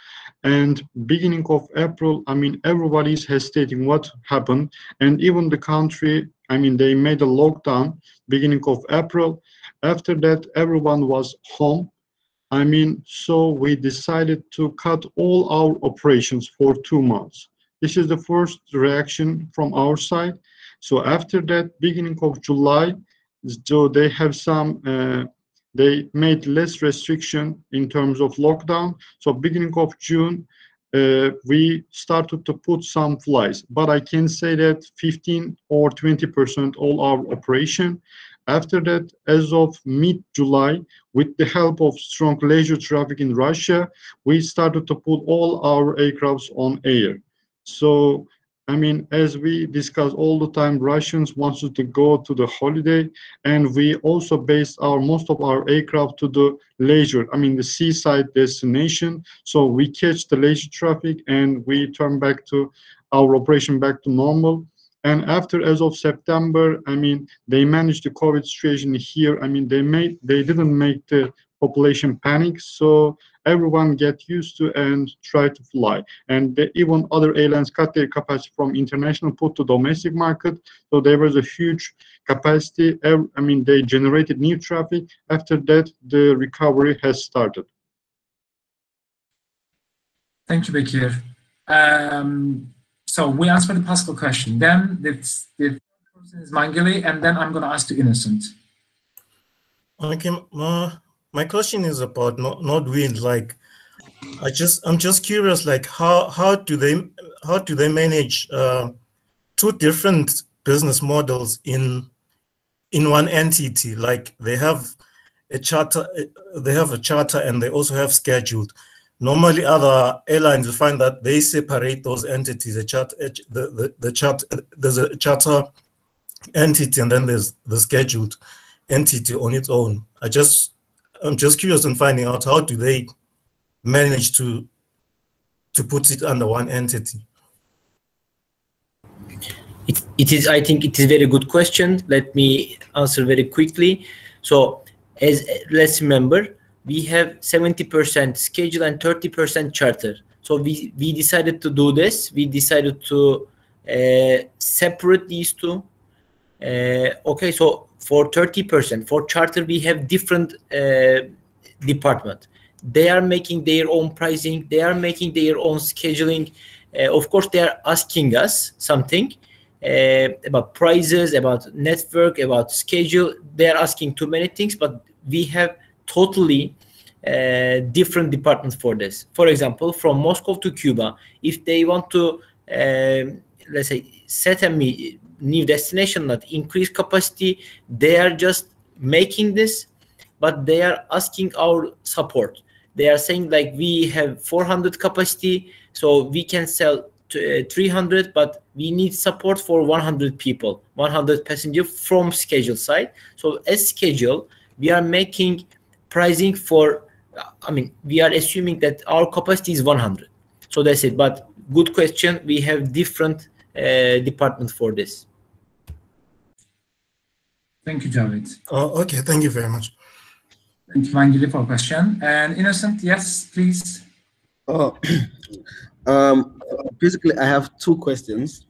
And beginning of April, I mean, everybody's hesitating what happened. And even the country, I mean, they made a lockdown beginning of April. After that, everyone was home. I mean, so we decided to cut all our operations for 2 months. This is the first reaction from our side. So after that, beginning of July, so they have some, they made less restriction in terms of lockdown. So beginning of June, we started to put some flights, but I can say that 15 or 20% all our operation. After that, as of mid-July, with the help of strong leisure traffic in Russia, we started to put all our aircrafts on air. So I mean, as we discuss all the time, Russians wanted to go to the holiday, and we also based most of our aircraft to the leisure, I mean, the seaside destination. So we catch the leisure traffic and we turn back to our operation back to normal. And after, as of September, I mean, they managed the COVID situation here. I mean, they didn't make the population panic. So everyone get used to and try to fly. And even other airlines cut their capacity from international put to domestic market. So there was a huge capacity. I mean, they generated new traffic. After that, the recovery has started. Thank you, Bekir. So we answered the Pascal question. Then the third person is Mangili, and then I'm going to ask to Innocent. Okay, my question is about Northwind. Like, I'm just curious. Like, how do they manage two different business models in one entity? Like, they have a charter, and they also have scheduled. Normally, other airlines you find that they separate those entities. There's a charter entity, and then there's the scheduled entity on its own. I'm just curious in finding out how do they manage to put it under one entity. It is. I think it is a very good question. Let me answer very quickly. So, let's remember, we have 70% schedule and 30% charter. So we decided to do this. We decided to separate these two. Okay, so for 30%, for charter, we have different department. They are making their own pricing. They are making their own scheduling. Of course, they are asking us something about prices, about network, about schedule. They are asking too many things, but we have totally different departments for this. For example, from Moscow to Cuba, if they want to, let's say, set a new destination, not increase capacity, they are just making this, but they are asking our support. They are saying, like, we have 400 capacity, so we can sell 300, but we need support for 100 people, 100 passengers from schedule side. So as schedule, we are making pricing for, I mean, we are assuming that our capacity is 100. So that's it. But good question. We have different departments for this. Thank you, Javed. Okay, thank you very much. Thank you, Mangili, for a question. And Innocent, yes, please. Basically, I have two questions.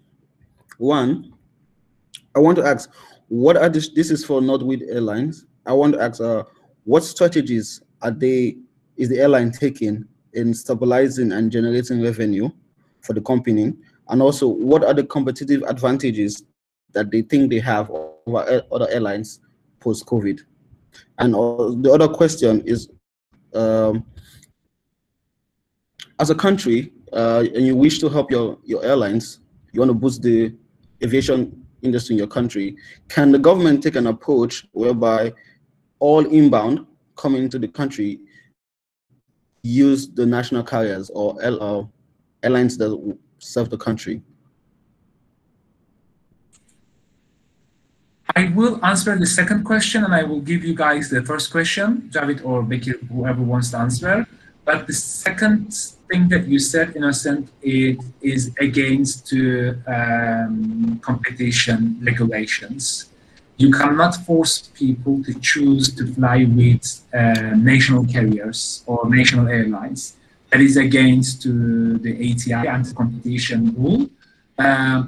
One, I want to ask, what are this is for Northwind Airlines. I want to ask, what strategies is the airline taking in stabilizing and generating revenue for the company? And also, what are the competitive advantages that they think they have over other airlines post-COVID? And the other question is, as a country, and you wish to help your airlines, you want to boost the aviation industry in your country, can the government take an approach whereby all inbound coming into the country use the national carriers or airlines that serve the country? I will answer the second question, and I will give you guys the first question, Javed or Bekir, whoever wants to answer. But the second thing that you said, Innocent, it is against competition regulations. You cannot force people to choose to fly with national carriers or national airlines. That is against to the ATI, anti-competition rule.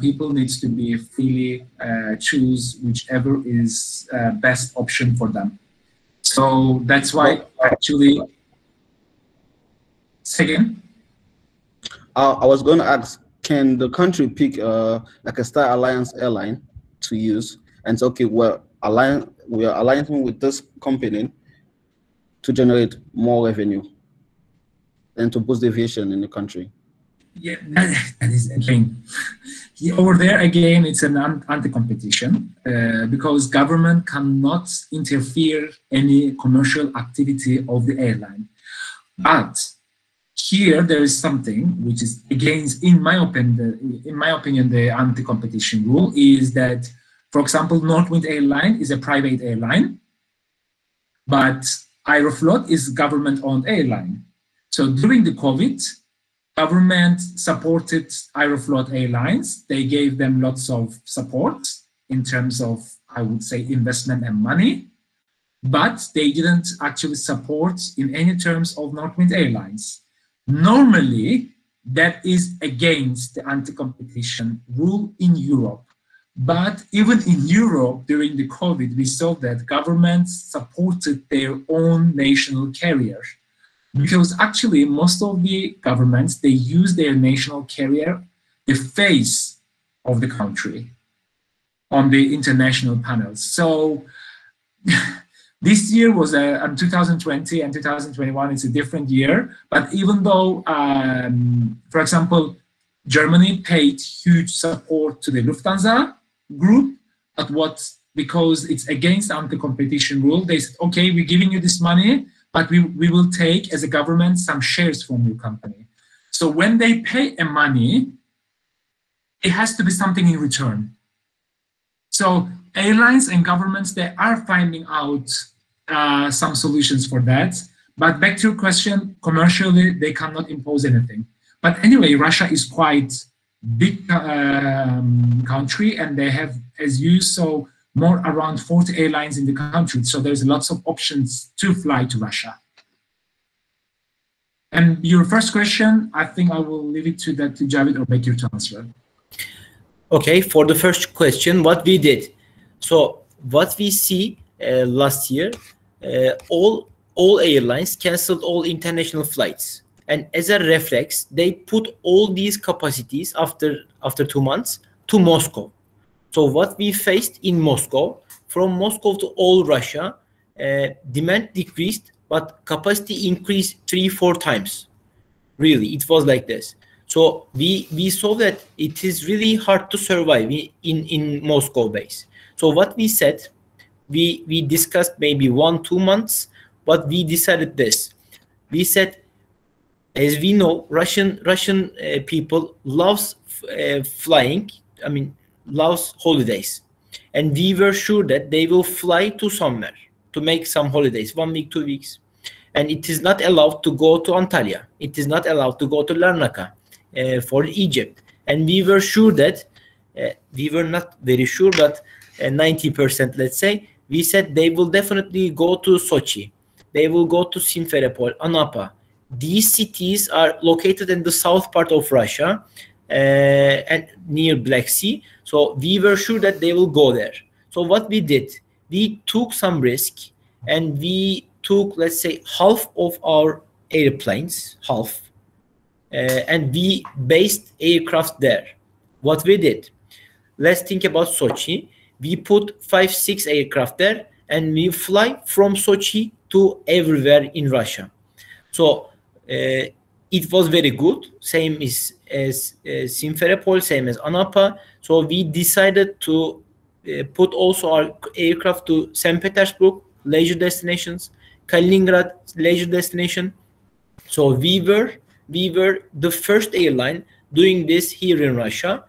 People need to be freely choose whichever is best option for them. So that's why actually, say again? I was going to ask, can the country pick like a Star Alliance airline to use and say, okay, we are aligning with this company to generate more revenue and to boost the aviation in the country? Yeah, that is again, over there again, it's an anti-competition because government cannot interfere any commercial activity of the airline. But here there is something which is against, in my opinion, the anti-competition rule is that, for example, Northwind Airlines is a private airline, but Aeroflot is government-owned airline. So during the COVID, government supported Aeroflot Airlines. They gave them lots of support in terms of, I would say, investment and money. but they didn't actually support in any terms of Northwind Airlines. Normally, that is against the anti-competition rule in Europe. But even in Europe, during the COVID, we saw that governments supported their own national carrier. Because actually, most of the governments, they use their national carrier, the face of the country, on the international panels. So this year was 2020 and 2021 is a different year. But even though, for example, Germany paid huge support to the Lufthansa group, but because it's against anti-competition rule, they said, okay, we're giving you this money, but we will take as a government some shares from your company. So when they pay a money, it has to be something in return. So airlines and governments, they are finding out some solutions for that. But back to your question, commercially, they cannot impose anything. But anyway, Russia is quite big country, and they have, as you saw, more around 40 airlines in the country. So there's lots of options to fly to Russia. And your first question, I think I will leave it to Javid or Bekir to answer. Okay, for the first question, what we did. So what we see last year, all airlines canceled all international flights. And as a reflex, they put all these capacities after 2 months to Moscow. So what we faced in Moscow, from Moscow to all Russia, demand decreased, but capacity increased 3-4 times. Really, it was like this. So we saw that it is really hard to survive in Moscow base. So what we said, we discussed maybe 1-2 months, but we decided this. We said, as we know, Russian people loves flying. I mean, loves holidays, and we were sure that they will fly to somewhere to make some holidays, 1 week, 2 weeks, and it is not allowed to go to Antalya. It is not allowed to go to Larnaca for Egypt, and we were sure that we were not very sure, but 90%, let's say, we said they will definitely go to Sochi, they will go to Simferopol, Anapa. These cities are located in the south part of Russia and near Black Sea. So we were sure that they will go there. So what we did, we took some risk, and we took, let's say, half of our airplanes, and we based aircraft there. What we did, let's think about Sochi. We put 5-6 aircraft there, and we fly from Sochi to everywhere in Russia. So it was very good, same as Simferopol, same as Anapa. So we decided to put also our aircraft to St. Petersburg, leisure destinations, Kaliningrad, leisure destination. So we were the first airline doing this here in Russia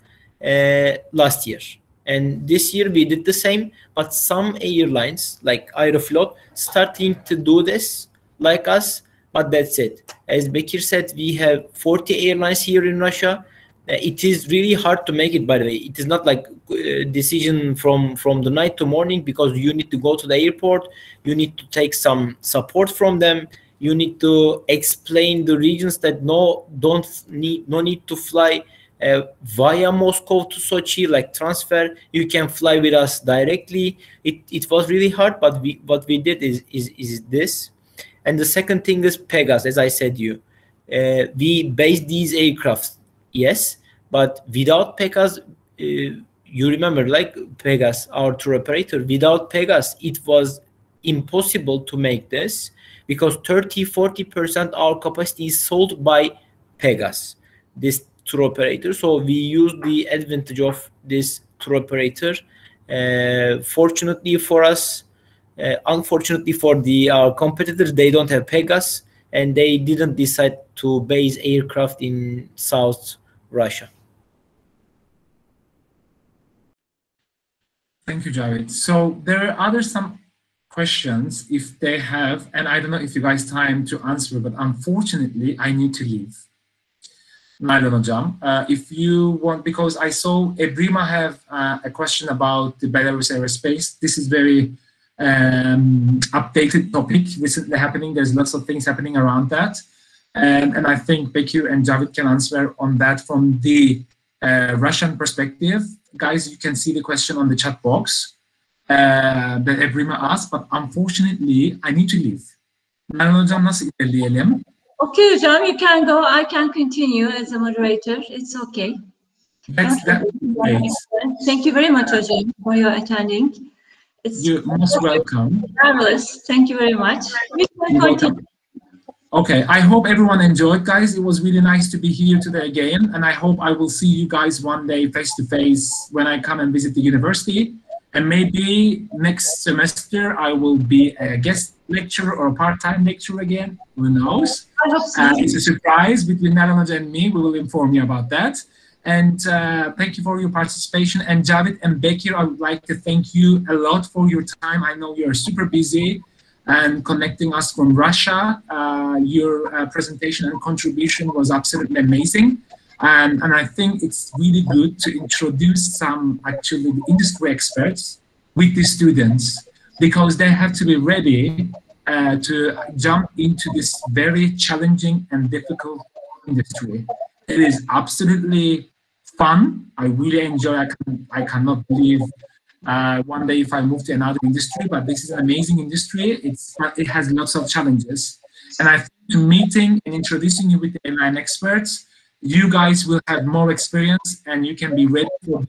last year. And this year we did the same, but some airlines like Aeroflot starting to do this like us. But that's it. As Bekir said, we have 40 airlines here in Russia. It is really hard to make it, by the way. It is not like a decision from the night to morning, because you need to go to the airport. You need to take some support from them. You need to explain the regions that no need to fly via Moscow to Sochi, like transfer. You can fly with us directly. It was really hard, but what we did is this. And the second thing is Pegasus, as I said we based these aircrafts, yes, but without Pegasus, you remember, like Pegasus, our tour operator, without Pegasus, it was impossible to make this, because 30-40% our capacity is sold by Pegasus, this tour operator. So we use the advantage of this tour operator. Fortunately for us, unfortunately for our competitors, they don't have Pegasus, and they didn't decide to base aircraft in South Russia. Thank you, Javid. So there are some questions if they have, and I don't know if you guys have time to answer, but unfortunately I need to leave. Nalan Hocam, if you want, because I saw Ebrima have a question about the Belarus aerospace. This is very updated topic recently happening. There's lots of things happening around that. And I think Bekir and Javed can answer on that from the Russian perspective. Guys, you can see the question on the chat box that Ebrima asked, but unfortunately, I need to leave. Nalan hocam nasıl ilerleyelim? Okay, hocam, you can go. I can continue as a moderator. It's okay. That's great. Thank you very much, hocam, for your attending. You're most welcome. Marvelous. Thank you very much. You're welcome. Okay, I hope everyone enjoyed, guys. It was really nice to be here today again, and I hope I will see you guys one day face to face when I come and visit the university. And maybe next semester I will be a guest lecturer or a part-time lecturer again. Who knows? I hope so. It's a surprise between Nalan and me. We will inform you about that. And thank you for your participation. And Javed and Bekir, I would like to thank you a lot for your time. I know you're super busy and connecting us from Russia. Your presentation and contribution was absolutely amazing. And I think it's really good to introduce some actually industry experts with the students, because they have to be ready to jump into this very challenging and difficult industry. It is absolutely fun. I really enjoy. I cannot believe one day if I move to another industry, but this is an amazing industry. It has lots of challenges. And I think meeting and introducing you with the airline experts, you guys will have more experience and you can be ready for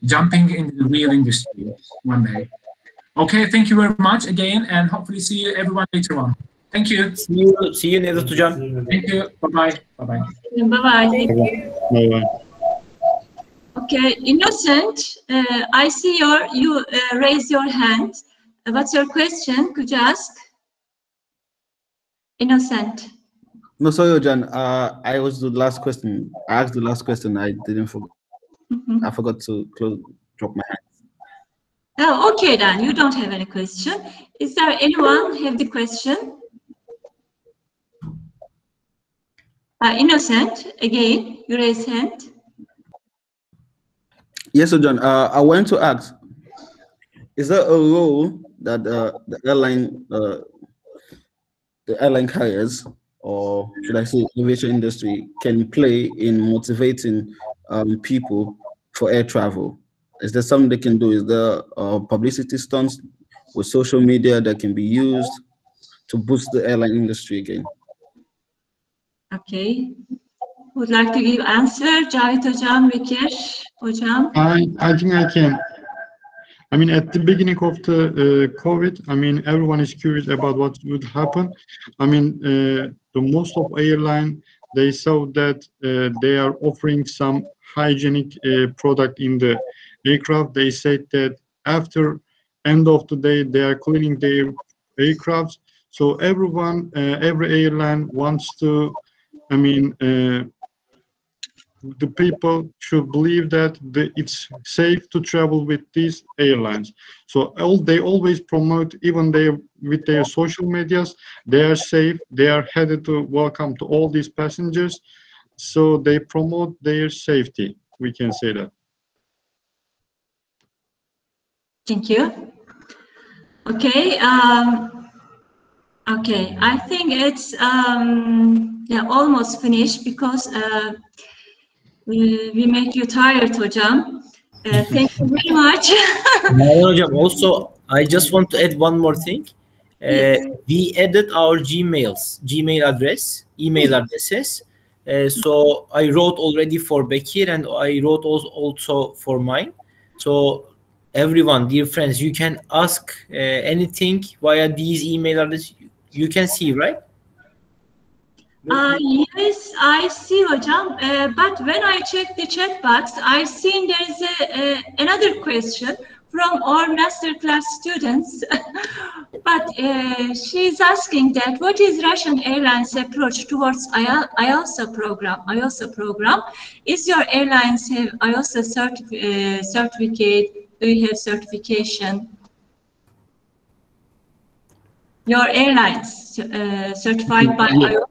jumping into the real industry one day. Okay, thank you very much again, and hopefully see you everyone later on. Thank you. See you Nedat hocam. Thank you. Bye-bye. Bye-bye. Bye-bye. Thank you. Bye-bye. Okay, Innocent, I see you raise your hand. What's your question? Could you ask? Innocent. No, sorry, Jan. I was the last question. I asked the last question. I didn't forget. I forgot to drop my hand. Oh, okay, then you don't have any question. Is there anyone have the question? Innocent, again, you raise hand. Yes, so John. I want to ask: is there a role that the airline carriers, or should I say aviation industry, can play in motivating people for air travel? Is there something they can do? Is there publicity stunts with social media that can be used to boost the airline industry again? Okay. Would like to give answer? Cahit hocam, Bekir hocam. I think I can. I mean, at the beginning of the COVID, I mean, everyone is curious about what would happen. I mean, the most of airline, they saw that they are offering some hygienic product in the aircraft. They said that after end of the day, they are cleaning their aircrafts. So everyone, every airline wants to, I mean, the people should believe that it's safe to travel with these airlines. So they always promote, even with their social medias, they are safe, they are headed to welcome to all these passengers. So they promote their safety, we can say that. Thank you. Okay. Okay, I think it's yeah, almost finished because we make you tired, hocam. Thank you very much. Hocam, also, I just want to add one more thing. We added our email addresses. So I wrote already for Bekir and I wrote also for mine. So everyone, dear friends, you can ask anything via these email addresses. You can see, right? Yes, I see, hocam. But when I check the chat box, I've seen there is another question from our masterclass students. But she's asking that what is Russian Airlines' approach towards IALSA program? Is your airlines have IALSA certificate? Do you have certification? Your airlines certified by IALSA?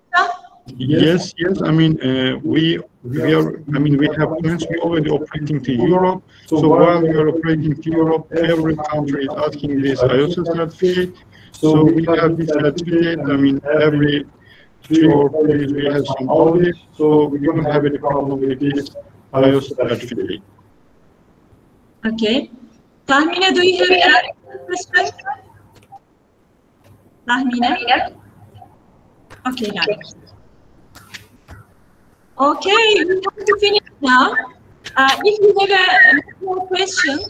Yes. I mean, we we have plans. We already operating to Europe. So while we are operating to Europe, every country is asking this IOSA certificate. So we have this certificate. I mean, every 3 or 4 days we have some audit. So we don't have any problem with this IOSA certificate. Okay. Tahmine, do you have any question? Tahmine? Okay, guys. Okay, we have to finish now. If you have more question,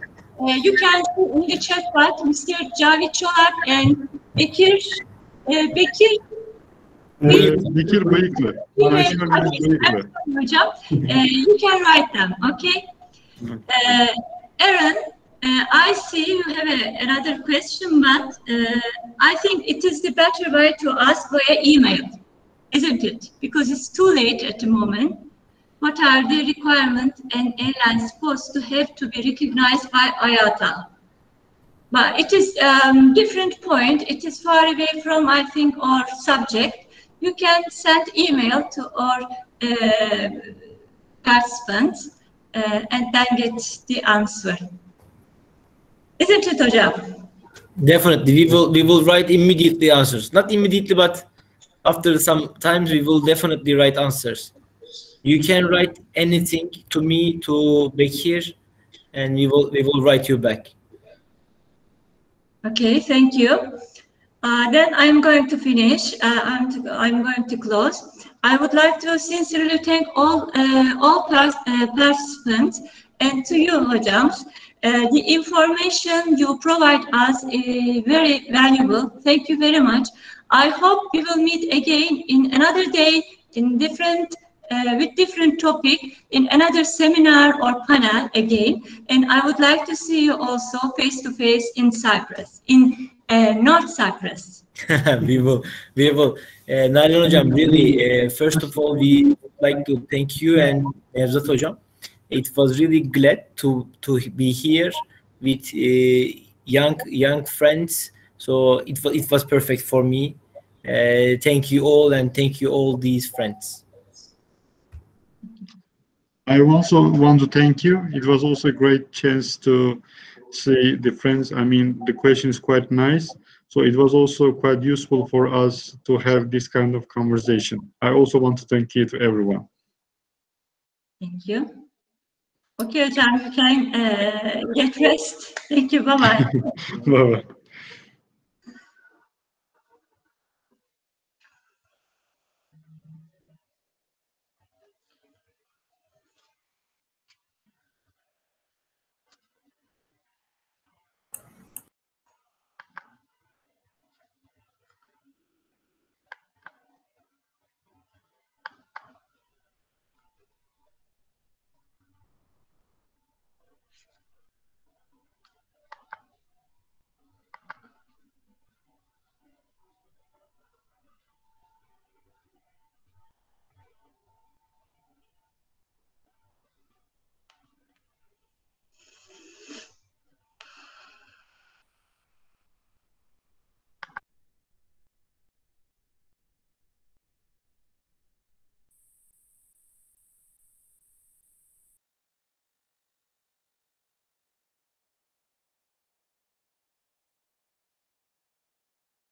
you can see in the chat box Mr. Cavit Çolak and Bekir Bıyıklı. You can write them, okay? Aaron, I see you have another question, but I think it is the better way to ask via email, isn't it? Because it's too late at the moment. What are the requirements an airline supposed to have to be recognized by IATA? But it is different point. It is far away from, I think, our subject. You can send email to our participants and then get the answer. Isn't it, Hocam? Definitely, we will write immediately answers. Not immediately, but after some times we will definitely write answers. You can write anything to me, to Bekir, and we will write you back. Okay, thank you. Then I'm going to finish. I'm going to close. I would like to sincerely thank all participants and to you, Hocams. The information you provide us is very valuable. Thank you very much. I hope we will meet again in another day in different with different topic in another seminar or panel again. And I would like to see you also face to face in Cyprus, in North Cyprus. we will. Nalan Hocam, really, first of all, we would like to thank you and Nevzat Hocam. It was really glad to be here with young friends. So it was perfect for me. Thank you all, and thank you all these friends. I also want to thank you. It was also a great chance to see the friends. I mean, the question is quite nice. So it was also quite useful for us to have this kind of conversation. I also want to thank you to everyone. Thank you. Okay, Hocam, you can get rest. Thank you. Bye-bye. Bye-bye.